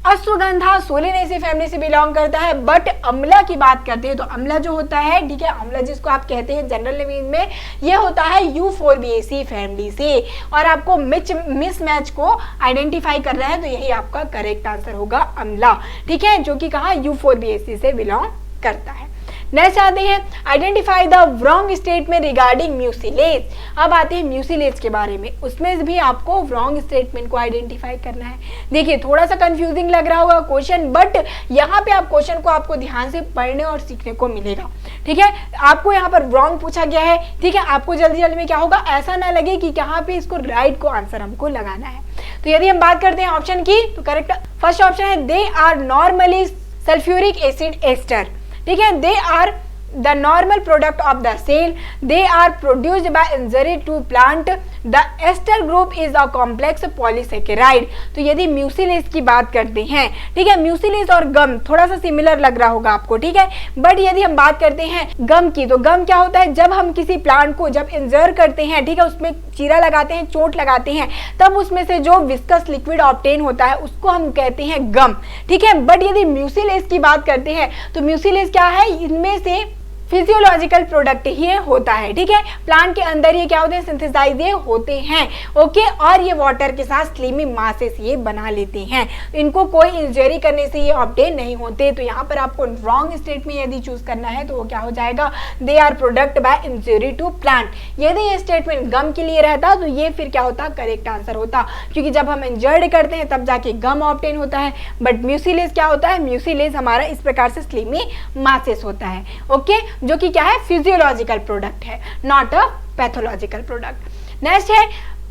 अश्वगंधा सोलिनेसी फैमिली से बिलोंग करता है। बट अम्ला की बात करते हैं तो अम्ला जो होता है, ठीक है, अम्ला जिसको आप कहते हैं जनरल लैंग्वेज में, ये होता है यूफोर्बिएसी फैमिली से। और आपको मिसमैच को आइडेंटिफाई करना है, तो यही आपका करेक्ट आंसर होगा अम्ला। ठीक है, जो कि कहा यूफोर्बिएसी से बिलोंग करता है। नेक्स्ट आते हैं identify the wrong statement regarding mucilage. अब आते हैं म्यूसिलेज के बारे में, उसमें भी आपको रॉन्ग स्टेटमेंट को आइडेंटिफाई करना है। देखिए थोड़ा सा कंफ्यूजिंग लग रहा होगा क्वेश्चन, बट यहाँ पे आप क्वेश्चन को आपको ध्यान से पढ़ने और सीखने को मिलेगा। ठीक है, आपको यहाँ पर रॉन्ग पूछा गया है। ठीक है, आपको जल्दी जल्दी में क्या होगा, ऐसा ना लगे कि यहाँ पे इसको राइट को आंसर हमको लगाना है। तो यदि हम बात करते हैं ऑप्शन की, तो करेक्ट फर्स्ट ऑप्शन है they are normally sulphuric acid ester. ठीक है, they are the normal product of the cell, they are produced by injury to plant, the ester group is a complex polysaccharide. तो यदि mucilage की बात करते हैं, ठीक है, म्यूसिलेज और गम थोड़ा सा सिमिलर लग रहा होगा आपको। ठीक है, बट यदि हम बात करते हैं गम की, तो गम क्या होता है, जब हम किसी प्लांट को जब इंजर करते हैं, ठीक है, उसमें चीरा लगाते हैं, चोट लगाते हैं, तब उसमें से जो विस्कस लिक्विड ऑब्टेन होता है उसको हम कहते हैं गम। ठीक है, बट यदि म्यूसिलेज की बात करते हैं तो म्यूसिलेज क्या है, इनमें से फिजियोलॉजिकल प्रोडक्ट ही होता है। ठीक है, प्लांट के अंदर ये क्या होते हैं, सिंथेसाइज ये होते हैं। ओके, और ये वाटर के साथ स्लिमी मासेस ये बना लेते हैं, इनको कोई इंजरी करने से ये ऑब्टेन नहीं होते। तो यहाँ पर आपको रॉन्ग स्टेट में यदि चूज करना है तो वो क्या हो जाएगा, they are product by injury to plant. यदि ये स्टेटमेंट गम के लिए रहता तो ये फिर क्या होता, करेक्ट आंसर होता, क्योंकि जब हम इंजर्ड करते हैं तब जाके गम ऑब्टेन होता है। बट म्यूसिलेज क्या होता है, म्यूसिलेज हमारा इस प्रकार से स्लिमी मासेस होता है। ओके, जो कि क्या है, फिजियोलॉजिकल प्रोडक्ट है, not a pathological product. Next है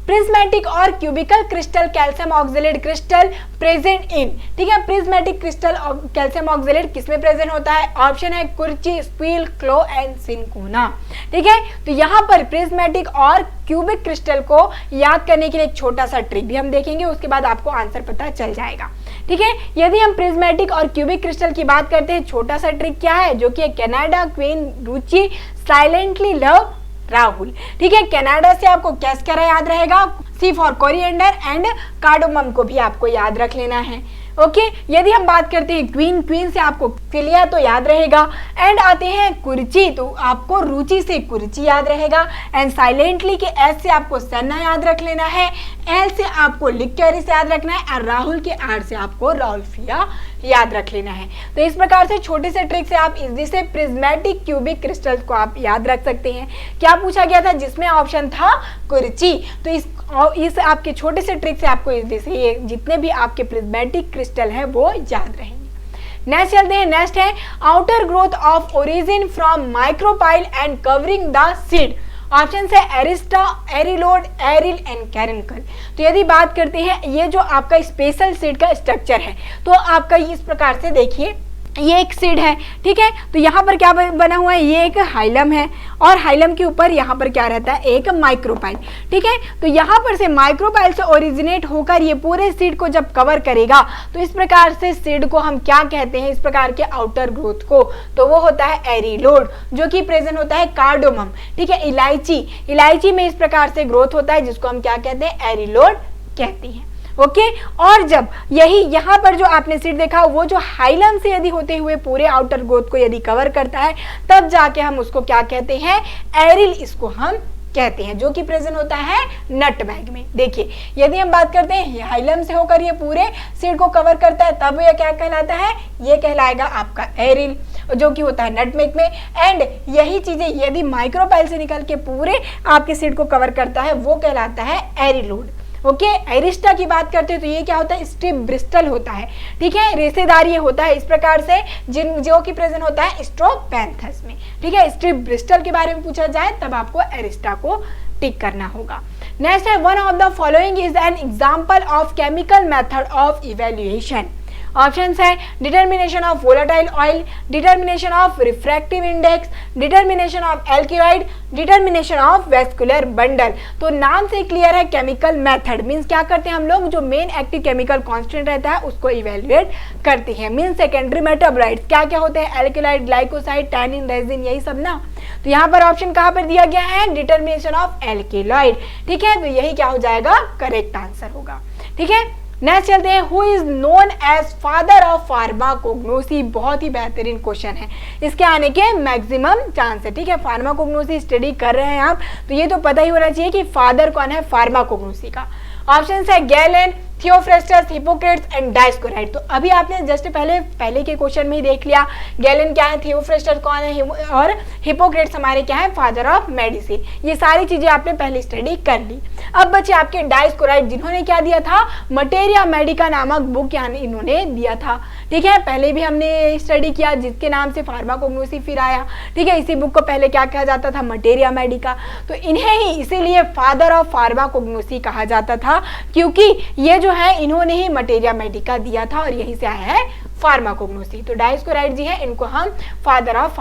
प्रिज्मेटिक और cubical crystal calcium oxalate crystal present in. ठीक है, प्रिज्मेटिक क्रिस्टल कैल्शियम ऑक्सलेट किसमें प्रेजेंट होता है, ऑप्शन है kurchi, squill, clove and cinchona. ठीक है, तो यहाँ पर प्रिज्मेटिक और क्यूबिक क्रिस्टल को याद करने के लिए एक छोटा सा ट्रिक भी हम देखेंगे, उसके बाद आपको आंसर पता चल जाएगा। ठीक है, यदि हम प्रिज्मेटिक और क्यूबिक क्रिस्टल की बात करते हैं, छोटा सा ट्रिक क्या है, जो कि कनाडा क्वीन रुचि साइलेंटली लव राहुल। ठीक है, कनाडा से आपको कैस्करा याद रहेगा, सी फॉर कोरिएंडर एंड कार्डोमम को भी आपको याद रख लेना है। ओके, यदि हम बात करते हैं क्वीन से आपको फिलिया तो याद रहेगा, एंड आते हैं कुर्ची तो आपको रुचि से कुर्ची याद रहेगा, एंड साइलेंटली के एस से आपको सन्ना याद रख लेना है, एल से आपको लिक्टोरिस याद रखना है, और राहुल के आर से आपको राउल्फिया याद रख लेना है। तो इस प्रकार से छोटे से ट्रिक से आप इजी से प्रिज्मेटिक क्यूबिक क्रिस्टल्स को आप याद रख सकते हैं। क्या पूछा गया था, जिसमें ऑप्शन था कुर्ची। तो इस आपके छोटे से ट्रिक से आपको इजी से ये जितने भी आपके प्रिज्मेटिक क्रिस्टल है वो याद रहेंगे। नेक्स्ट चलते हैं, नेक्स्ट है outer growth of origin from micropyle and covering the seed. Option है एरिस्टा, एरिलोड, एरिल एंड कैरनकल। तो यदि बात करते हैं ये जो आपका स्पेशल सीड का स्ट्रक्चर है तो आपका इस प्रकार से देखिए, ये एक सीड है, ठीक है। तो यहाँ पर क्या बना हुआ है, ये एक हाइलम है और हाइलम के ऊपर यहाँ पर क्या रहता है, एक माइक्रोपाइल, ठीक है। तो यहाँ पर से माइक्रोपाइल से ओरिजिनेट होकर ये पूरे सीड को जब कवर करेगा तो इस प्रकार से सीड को हम क्या कहते हैं, इस प्रकार के आउटर ग्रोथ को, तो वो होता है एरिलोड, जो कि प्रेजेंट होता है कार्डोमम, ठीक है। इलायची में इस प्रकार से ग्रोथ होता है जिसको हम क्या कहते हैं, एरिलोड कहते हैं। ओके और जब यही यहाँ पर जो आपने सीड देखा वो जो हाइलम से यदि होते हुए पूरे आउटर ग्रोथ को यदि कवर करता है तब जाके हम उसको क्या कहते हैं, एरिल इसको हम कहते हैं, जो कि प्रेजेंट होता है नट बैग में। देखिए यदि हम बात करते हैं हाइलम से होकर ये पूरे सीड को कवर करता है तब ये क्या कहलाता है, ये कहलाएगा आपका एरिल, जो कि होता है नटमेग में। एंड यही चीजें यदि माइक्रोपाइल से निकल के पूरे आपके सीड को कवर करता है वो कहलाता है एरिलोड। ओके एरिस्टा की बात करते हैं तो ये क्या होता है, स्ट्रिप ब्रिस्टल होता है, ठीक है, रेशेदार ये होता है इस प्रकार से जो कि प्रेजेंट होता है स्ट्रोपैंथस में, ठीक है। स्ट्रिप ब्रिस्टल के बारे में पूछा जाए तब आपको एरिस्टा को टिक करना होगा। नेक्स्ट है one of the following is an example of chemical method of evaluation. Options है determination of volatile oil, determination of refractive index, determination of alkaloid, determination of vascular bundle. तो नाम से क्लियर है, केमिकल मेथड मींस क्या करते हैं हम लोग, जो मेन एक्टिव केमिकल कांस्टेंट रहता है उसको इवेल्युएट करते हैं। मींस सेकेंडरी मेटाबोलाइट्स क्या क्या होते हैं, एल्किलाइड, ग्लाइकोसाइड, टैनिन, रेजिन, यही सब ना। तो यहाँ पर ऑप्शन कहाँ पर दिया गया है, डिटर्मिनेशन ऑफ एल्किलाइड, ठीक है। तो यही क्या हो जाएगा, करेक्ट आंसर होगा, ठीक है। नेक्स्ट चलते हैं, who is known as father of pharmacognosy. बहुत ही बेहतरीन क्वेश्चन है, इसके आने के मैक्सिमम चांस है, ठीक है। फार्माकोग्नोसी स्टडी कर रहे हैं आप तो ये तो पता ही होना चाहिए कि फादर कौन है फार्माकोग्नोसी का। ऑप्शन है गैलेन, थियोफ्रेस्टस, हिपोक्रेट्स एंड डायस्कोराइड। तो अभी आपने जस्ट पहले के क्वेश्चन में ही देख लिया, गैलेन क्या है, थियोफ्रेस्टस कौन है और हिपोक्रेट्स हमारे क्या है, फादर ऑफ मेडिसिन। ये सारी चीजें आपने पहले स्टडी कर ली। अब बचे आपके डायस्कोराइड, जिन्होंने क्या दिया था, मटेरिया मेडिका नामक बुक इन्होंने दिया था, ठीक है। पहले भी हमने स्टडी किया जिसके नाम से फार्माकोग्नोसी फिर आया, ठीक है। इसी बुक को पहले क्या कहा जाता था, मटेरिया मेडिका। तो इन्हें ही इसीलिए फादर ऑफ फार्माकोग्नोसी कहा जाता था क्योंकि ये जो है इन्होंने ही मटेरिया मेडिका दिया था और यही से आया है फार्माकोग्नोसी। तो डायस्कोराइड जी है, इनको हम फादर ऑफ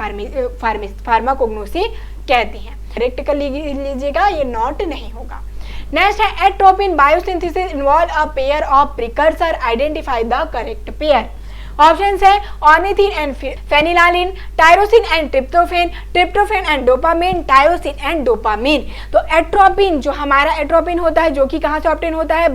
फार्माकोग्नोसी कहते हैं। करेक्ट कर लीजिएगा, ये नॉट नहीं होगा। नेक्स्ट है atropine biosynthesis involve a pair of precursor, identify the correct pair. Options है ornithine and phenylalanine, tyrosine and tryptophan, tryptophan and dopamine, tyrosine and dopamine. तो एट्रोपिन जो हमारा एट्रोपिन होता है जो कि कहाँ से ऑब्टेन होता है,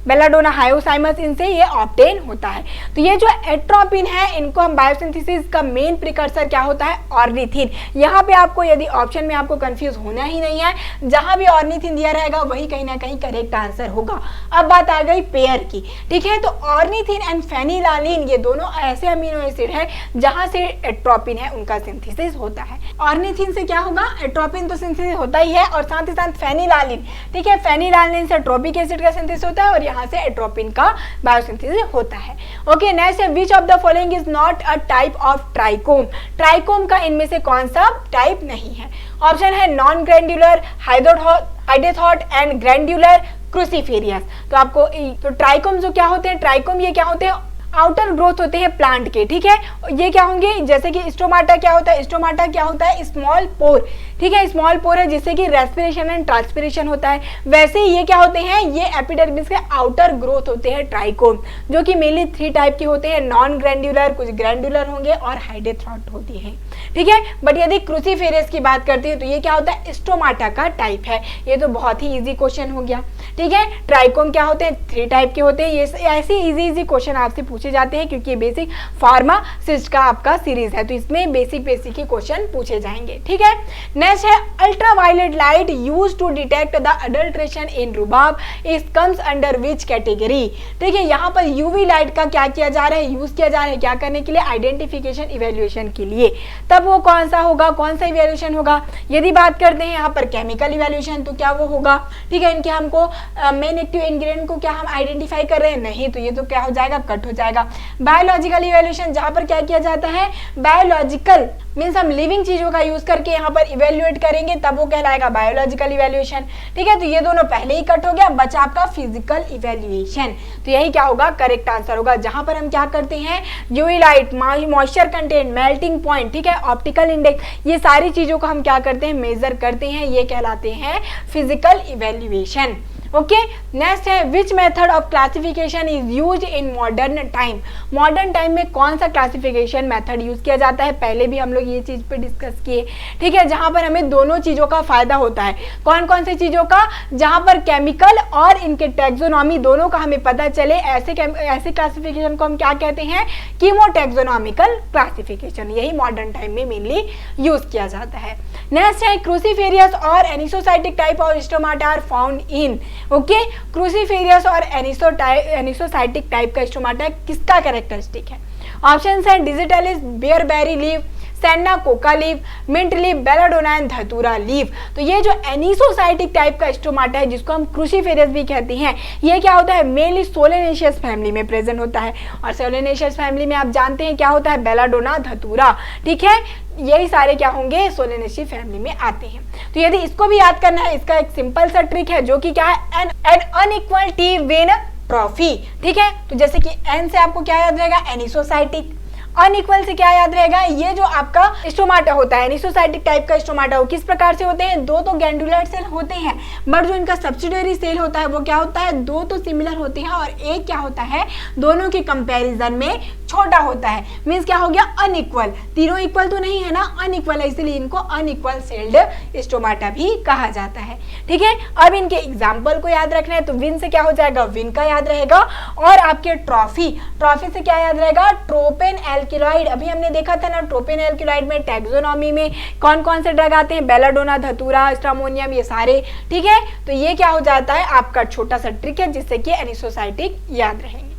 बेलाडोना हायोसाइमस, इनसे ये ऑब्टेन होता है। तो ये जो एट्रोपिन है इनको हम बायोसिंथेसिस का मेन प्रिकर्सर क्या होता है, ऑर्निथिन। यहाँ पे आपको यदि ऑप्शन में आपको कंफ्यूज होना ही नहीं है, जहां भी ऑर्निथिन दिया रहेगा वही कहीं ना कहीं करेक्ट आंसर होगा। अब बात आ गई पेयर की, ठीक है। तो ऑर्निथिन एंड फेनिलालिन ये दोनों ऐसे अमीनो एसिड है जहां से एट्रोपिन है उनका सिंथेसिस होता है। ऑर्निथिन से क्या होगा, एट्रोपिन तो सिंथेसिस होता ही है और साथ ही साथ फेनिलालिन, ठीक है, फेनिलालिन से ट्रोपिक एसिड का सिंथेसिस होता है और यहाँ से एट्रोपिन का बायोसिंथेसिस होता है। ओके नेक्स्ट है, which of the following is not a type of trichome. Trichome का इनमें से कौन सा टाइप नहीं है। ऑप्शन है नॉन ग्रैंडुलर, हाइडेथॉट एंड ग्रैंडुलर, क्रूसीफेरियस। तो आपको तो ट्राइकोम जो क्या होते हैं, ट्राइकोम ये क्या होते हैं, आउटर ग्रोथ होते हैं प्लांट के, ठीक है। ये क्या होंगे, जैसे कि स्टोमाटा क्या होता है, स्टोमाटा क्या होता है, स्मॉल पोर, ठीक है, स्मॉल पोर है जिससे कि रेस्पिरेशन एंड ट्रांसपिरेशन होता है। वैसे ही ये क्या होते हैं, ये एपिडर्मिस के आउटर ग्रोथ होते हैं ट्राइकोम, जो कि मेनली 3 टाइप के होते हैं, नॉन ग्रैंडुलर, कुछ ग्रैंडुलर होंगे और हाइडेथॉट होती है, ठीक है। बट यदि क्रूसीफेरियस की बात करते हैं तो ये क्या होता है, स्टोमाटा का टाइप है। ये तो बहुत ही इजी क्वेश्चन हो गया, ठीक है। ट्राइकोम क्या होते हैं, 3 टाइप के होते हैं। ये ऐसे इजी क्वेश्चन आपसे पूछे जाते हैं क्योंकि ये बेसिक फार्मासिस्ट का आपका सीरीज है, तो इसमें बेसिक ही क्वेश्चन पूछे जाएंगे, ठीक है। नेक्स्ट है ultraviolet light used to detect the adulteration in rhubarb is comes under which category. ठीक है, यहाँ पर यूवी लाइट का क्या किया जा रहा है, यूज किया जा रहा है क्या करने के लिए, आइडेंटिफिकेशन इवेल्युएशन के लिए। तब वो कौन सा होगा, कौन सा इवैल्यूएशन होगा। यदि बात करते हैं यहाँ पर केमिकल इवैल्यूएशन तो क्या वो होगा, ठीक है। इनके हमको मेन एक्टिव इंग्रेडिएंट को क्या हम आइडेंटिफाई कर रहे हैं, नहीं, तो ये तो क्या हो जाएगा, कट हो जाएगा। बायोलॉजिकल इवैल्यूएशन जहाँ पर क्या किया जाता है, बायोलॉजिकल मीन्स हम लिविंग चीजों का यूज करके यहाँ पर इवेल्युएट करेंगे, तब वो कहलाएगा बायोलॉजिकल इवैल्यूएशन, ठीक है। तो ये दोनों पहले ही कट हो गया, बचा आपका फिजिकल इवैल्यूएशन। तो यही क्या होगा, करेक्ट आंसर होगा, जहां पर हम क्या करते हैं, UV light, moisture content, melting point, ठीक है, ऑप्टिकल इंडेक्स, ये सारी चीजों को हम क्या करते हैं, मेजर करते हैं, ये कहलाते हैं फिजिकल इवैल्यूएशन। ओके, नेक्स्ट है which method of classification is use in modern time. Modern time में कौन सा क्लासिफिकेशन मेथड यूज किया जाता है, पहले भी हम लोग ये चीज पे डिस्कस किए, ठीक है, जहां पर हमें दोनों चीजों का फायदा होता है। कौन कौन सी चीजों का, जहां पर केमिकल और इनके टैक्सोनॉमी दोनों का हमें पता चले, ऐसे क्लासिफिकेशन को हम क्या कहते हैं, कीमोटैक्सोनॉमिकल क्लासिफिकेशन। यही मॉडर्न टाइम में मेनली यूज किया जाता है। नेक्स्ट है क्रूसीफेरियस और anisocytic type of stomata are found in. Okay, cruciferous और एनिसोसाइटिक टाइप का स्टोमाटा किसका कैरेक्टरिस्टिक है। ऑप्शन है digitalis, bearberry leave, senna coca leave, mint leave, belladonna and datura leave. तो ये जो एनिसोसाइटिक टाइप का स्टोमाटा है, जिसको हम क्रूसीफेरियस भी कहते हैं, ये क्या होता है, मेनली सोलेनेशियस फैमिली में प्रेजेंट होता है। और सोलेनेशियस फैमिली में आप जानते हैं क्या होता है, बेलाडोना, धतूरा, ठीक है, यही सारे क्या होंगे, सोलेनेशियस फैमिली में आते हैं। तो यदि इसको भी याद करना है, इसका एक सिंपल सा ट्रिक है, जो कि क्या है, N unequal T when trophy, ठीक है। तो जैसे कि एन से आपको क्या याद रहेगा, एनिसोसाइटिक, अनइक्वल से क्या याद रहेगा, ये जो आपका स्टोमाटा होता है, एनिसोसाइटिक टाइप का स्टोमाटा हो किस प्रकार से होते हैं, दो तो गैंडुलर सेल होते हैं, बट जो इनका सब्सिडियरी सेल होता है वो क्या होता है, दो तो सिमिलर होते हैं और एक क्या होता है, दोनों के कंपैरिजन में छोटा होता है। मींस क्या हो गया, अनइक्वल, तीनों इक्वल तो नहीं है ना, अनइक्वल है, इसलिए इनको अनइक्वल सेल्ड स्टोमाटा भी कहा जाता है, ठीक है। अब इनके एग्जाम्पल को याद रखना है, तो विन से क्या हो जाएगा, विन का याद रहेगा, और आपके ट्रॉफी, ट्रॉफी से क्या याद रहेगा, ट्रोपेन एल्किलॉइड। अभी हमने देखा था ना, ट्रोपेन एल्किलॉइड में टैक्सोनॉमी में कौन कौन से ड्रग आते हैं, बेलाडोना, धतूरा, स्ट्रामोनियम, ये सारे, ठीक है। तो ये क्या हो जाता है, आपका छोटा सा ट्रिक है, जिससे कि एनिसोसाइटिक याद रहेंगे।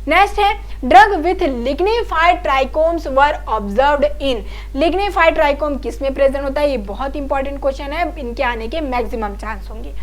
नेक्स्ट है drug with lignified trichomes were observed in. Lignified trichome किस में प्रेजेंट होता है, ये बहुत इंपॉर्टेंट क्वेश्चन है, इनके आने के मैक्सिमम चांस होंगे।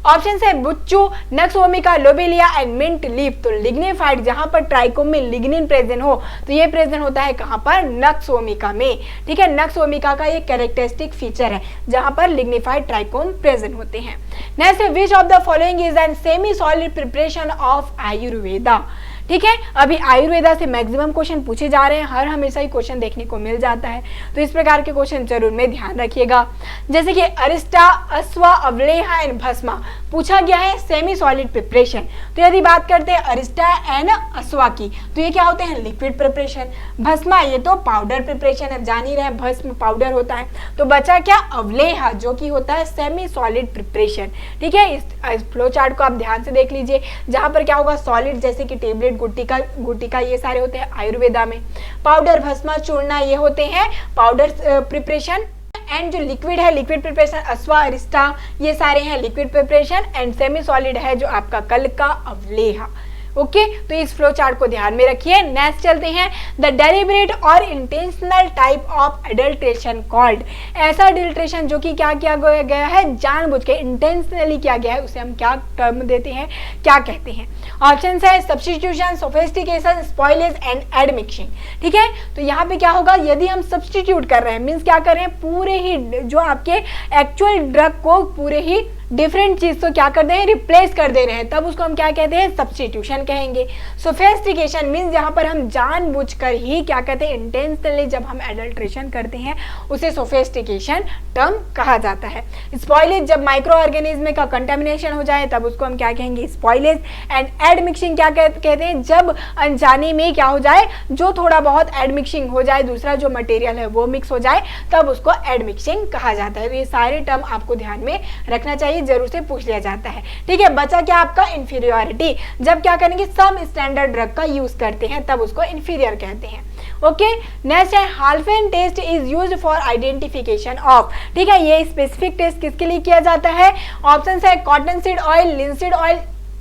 ऑप्शन है buchu, nux vomica, lobelia and mint leaf. तो लिग्निफाइड जहां पर ट्राइकोम में लिग्निन प्रेजेंट हो, तो ये प्रेजेंट होता है कहां पर, नक्स वोमिका में, ठीक है। नक्स वोमिका का ये कैरेक्टरिस्टिक फीचर है, जहां पर लिग्निफाइड ट्राइकोम प्रेजेंट होते हैं। नेक्स्ट है which of the following is N semi solid preparation of Ayurveda. ठीक है, अभी आयुर्वेदा से मैक्सिमम क्वेश्चन पूछे जा रहे हैं, हर हमेशा ही क्वेश्चन देखने को मिल जाता है, तो इस प्रकार के क्वेश्चन जरूर में ध्यान रखिएगा। जैसे कि अरिस्टा, अश्वा, अवलेहा एंड भस्मा पूछा गया है सेमी सॉलिड प्रिपरेशन। तो यदि बात करते हैं अरिस्टा एंड अश्वा की, तो ये क्या होते हैं, लिक्विड प्रिपरेशन। भस्मा ये तो पाउडर प्रिपरेशन है, जान ही रहे हैं भस्म पाउडर होता है। तो बचा क्या, अवलेहा, जो कि होता है सेमी सॉलिड प्रिपरेशन। ठीक है, इस फ्लो चार्ट को आप ध्यान से देख लीजिए, जहां पर क्या होगा, सॉलिड जैसे कि टेबलेट, गुटिका ये सारे होते हैं आयुर्वेदा में। पाउडर, भस्मा, चूर्ण ये होते हैं पाउडर प्रिपरेशन। एंड जो लिक्विड है, लिक्विड प्रिपरेशन, अश्वा, अरिस्टा ये सारे हैं liquid preparation. And semi solid है जो आपका कल का अवलेहा। ओके, तो इस फ्लो चार्ट को ध्यान में रखिए। नेक्स्ट चलते हैं, द डेलिब्रेट और intentional type of adulteration called. ऐसा एडल्ट्रेशन जो कि क्या किया गया है, जानबूझ के इंटेंशनली किया गया है, उसे हम क्या टर्म देते हैं, क्या कहते हैं। ऑप्शन है सब्सटीट्यूशन, सोफिस्टिकेशन, स्पॉइलेज एंड एडमिक्सिंग। ठीक है, तो यहाँ पे क्या होगा, यदि हम सब्सटीट्यूट कर रहे हैं, मीन्स क्या कर रहे हैं, पूरे ही जो आपके एक्चुअल ड्रग को पूरे ही डिफरेंट चीज को क्या कर दे हैं, रिप्लेस कर दे रहे हैं, तब उसको हम क्या कहते हैं, सब्स्टिट्यूशन कहेंगे। सोफिस्टिकेशन मींस जहां पर हम जानबूझकर ही क्या कहते हैं, इंटेंशनली जब हम एडल्ट्रेशन करते हैं, उसे सोफिस्टिकेशन टर्म कहा जाता है। स्पॉइलेज जब माइक्रो ऑर्गेनिज्म का कंटेमिनेशन हो जाए, तब उसको हम क्या कहेंगे, स्पॉइलेज। एंड एडमिक्सिंग क्या कहते हैं, जब अनजाने में क्या हो जाए, जो थोड़ा बहुत एडमिक्सिंग हो जाए, दूसरा जो मटेरियल है वो मिक्स हो जाए, तब उसको एडमिक्सिंग कहा जाता है। तो ये सारे टर्म आपको ध्यान में रखना चाहिए, जरूर से पूछ लिया जाता है। ठीक है, बचा क्या आपका, इंफीरियरिटी। जब क्या करेंगे, सम स्टैंडर्ड ड्रग का यूज करते हैं, तब उसको इंफीरियर कहते हैं। ओके, नेक्स्ट है Halphen test is used for identification of. ठीक है, ये स्पेसिफिक टेस्ट किसके लिए किया जाता है। ऑप्शन है cotton seed oil, linseed oil,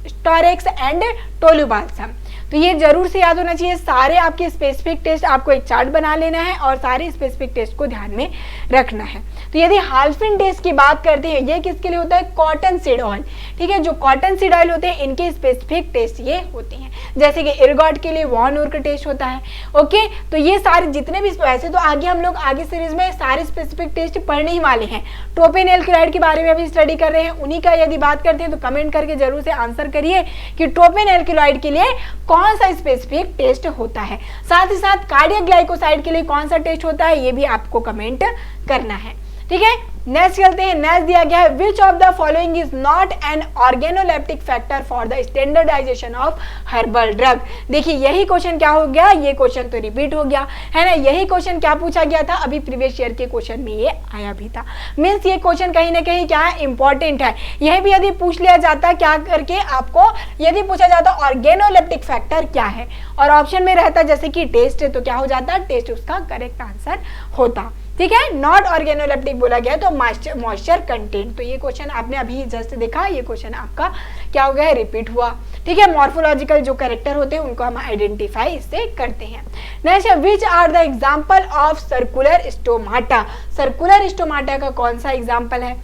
storax and tolu balsam. तो ये जरूर से याद होना चाहिए। सारे आपके स्पेसिफिक टेस्ट आपको एक चार्ट बना लेना है और सारे स्पेसिफिक टेस्ट को ध्यान में रखना है। तो यदि हाल्फिन टेस्ट की बात करते हैं, ये किसके लिए होता है? कॉटन सीड ऑयल, ठीक है। जो कॉटन सीड ऑयल होते हैं इनके स्पेसिफिक टेस्ट ये होते हैं, जैसे कि इरगॉट के लिए वॉन उर का टेस्ट होता है। ओके, तो ये सारे जितने भी, वैसे तो आगे हम लोग आगे सीरीज में सारे स्पेसिफिक टेस्ट पढ़ने ही वाले हैं। टोपेन क्लोराइड के बारे में अभी स्टडी कर रहे हैं, उन्हीं का यदि बात करते हैं तो कमेंट करके जरूर से आंसर करिए कि टोपेन क्लोराइड के लिए कौन सा स्पेसिफिक टेस्ट होता है। साथ ही साथ कार्डियक ग्लाइकोसाइड के लिए कौन सा टेस्ट होता है, ये भी आपको कमेंट करना है, ठीक है। नेक्स्ट चलते हैं। नेक्स्ट दिया गया है, which of the following is not an organoleptic factor for the standardisation of herbal drug. देखिए यही क्वेश्चन क्या हो गया, ये क्वेश्चन तो रिपीट हो गया है ना। यही क्वेश्चन क्या पूछा गया था, अभी प्रीवियस ईयर के क्वेश्चन में ये आया भी था। मीन्स ये क्वेश्चन कहीं ना कहीं क्या है, इंपॉर्टेंट है। यह भी यदि पूछ लिया जाता क्या करके आपको, यदि पूछा जाता ऑर्गेनोलेप्टिक फैक्टर क्या है और ऑप्शन में रहता जैसे कि टेस्ट है, तो क्या हो जाता, टेस्ट उसका करेक्ट आंसर होता, ठीक है। नॉट ऑर्गेनोलेप्टिक बोला गया तो मॉइस्चर कंटेंट। तो ये क्वेश्चन आपने अभी जस्ट देखा, ये क्वेश्चन आपका क्या हो गया है, रिपीट हुआ, ठीक है। मॉर्फोलॉजिकल जो कैरेक्टर होते हैं उनको हम आइडेंटिफाई इससे करते हैं। Next, which are the example of circular stomata. Circular stomata का कौन सा एग्जांपल है?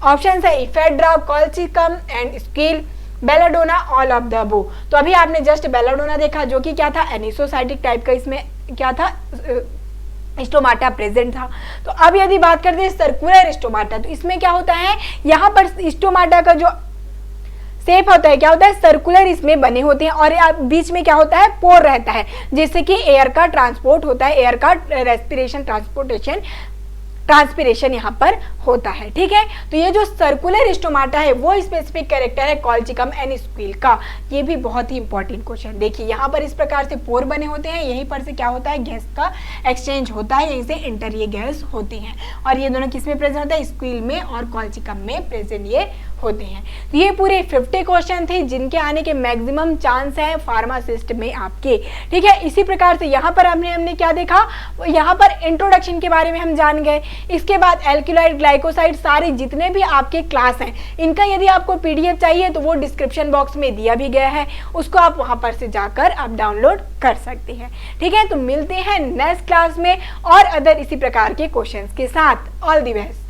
ऑप्शन है ephedra, colchicum and squill, belladonna, all of the above. तो अभी आपने जस्ट बेलाडोना देखा जो कि क्या था, एनिसोसाइटिक टाइप का, इसमें क्या था, स्टोमाटा प्रेजेंट था। तो अब यदि बात करते हैं सर्कुलर स्टोमाटा, तो इसमें क्या होता है, यहाँ पर स्टोमाटा का जो शेप होता है क्या होता है, सर्कुलर इसमें बने होते हैं और बीच में क्या होता है, पोर रहता है, जिससे कि एयर का ट्रांसपोर्ट होता है, एयर का रेस्पिरेशन ट्रांसपिरेशन यहाँ पर होता है, ठीक है। तो ये जो सर्कुलर स्टोमाटा है वो स्पेसिफिक कैरेक्टर है कॉल्चिकम एंड स्क्विल का। ये भी बहुत ही इंपॉर्टेंट क्वेश्चन। देखिए यहाँ पर इस प्रकार से पोर बने होते हैं, यहीं पर से क्या होता है, गैस का एक्सचेंज होता है, यहीं से इंटर ये गैस होती हैं और ये दोनों किस में प्रेजेंट होता है, स्क्विल में और कॉल्चिकम में प्रेजेंट ये होते हैं। तो ये पूरे 50 क्वेश्चन थे जिनके आने के मैक्सिमम चांस है फार्मासिस्ट में आपके, ठीक है। इसी प्रकार से यहाँ पर हमने क्या देखा, यहाँ पर इंट्रोडक्शन के बारे में हम जान गए। इसके बाद एल्किलाइड, ग्लाइकोसाइड, सारे जितने भी आपके क्लास हैं इनका यदि आपको पीडीएफ चाहिए तो वो डिस्क्रिप्शन बॉक्स में दिया भी गया है, उसको आप वहां पर से जाकर आप डाउनलोड कर सकते हैं, ठीक है। तो मिलते हैं नेक्स्ट क्लास में और अदर इसी प्रकार के क्वेश्चंस के साथ। All the best.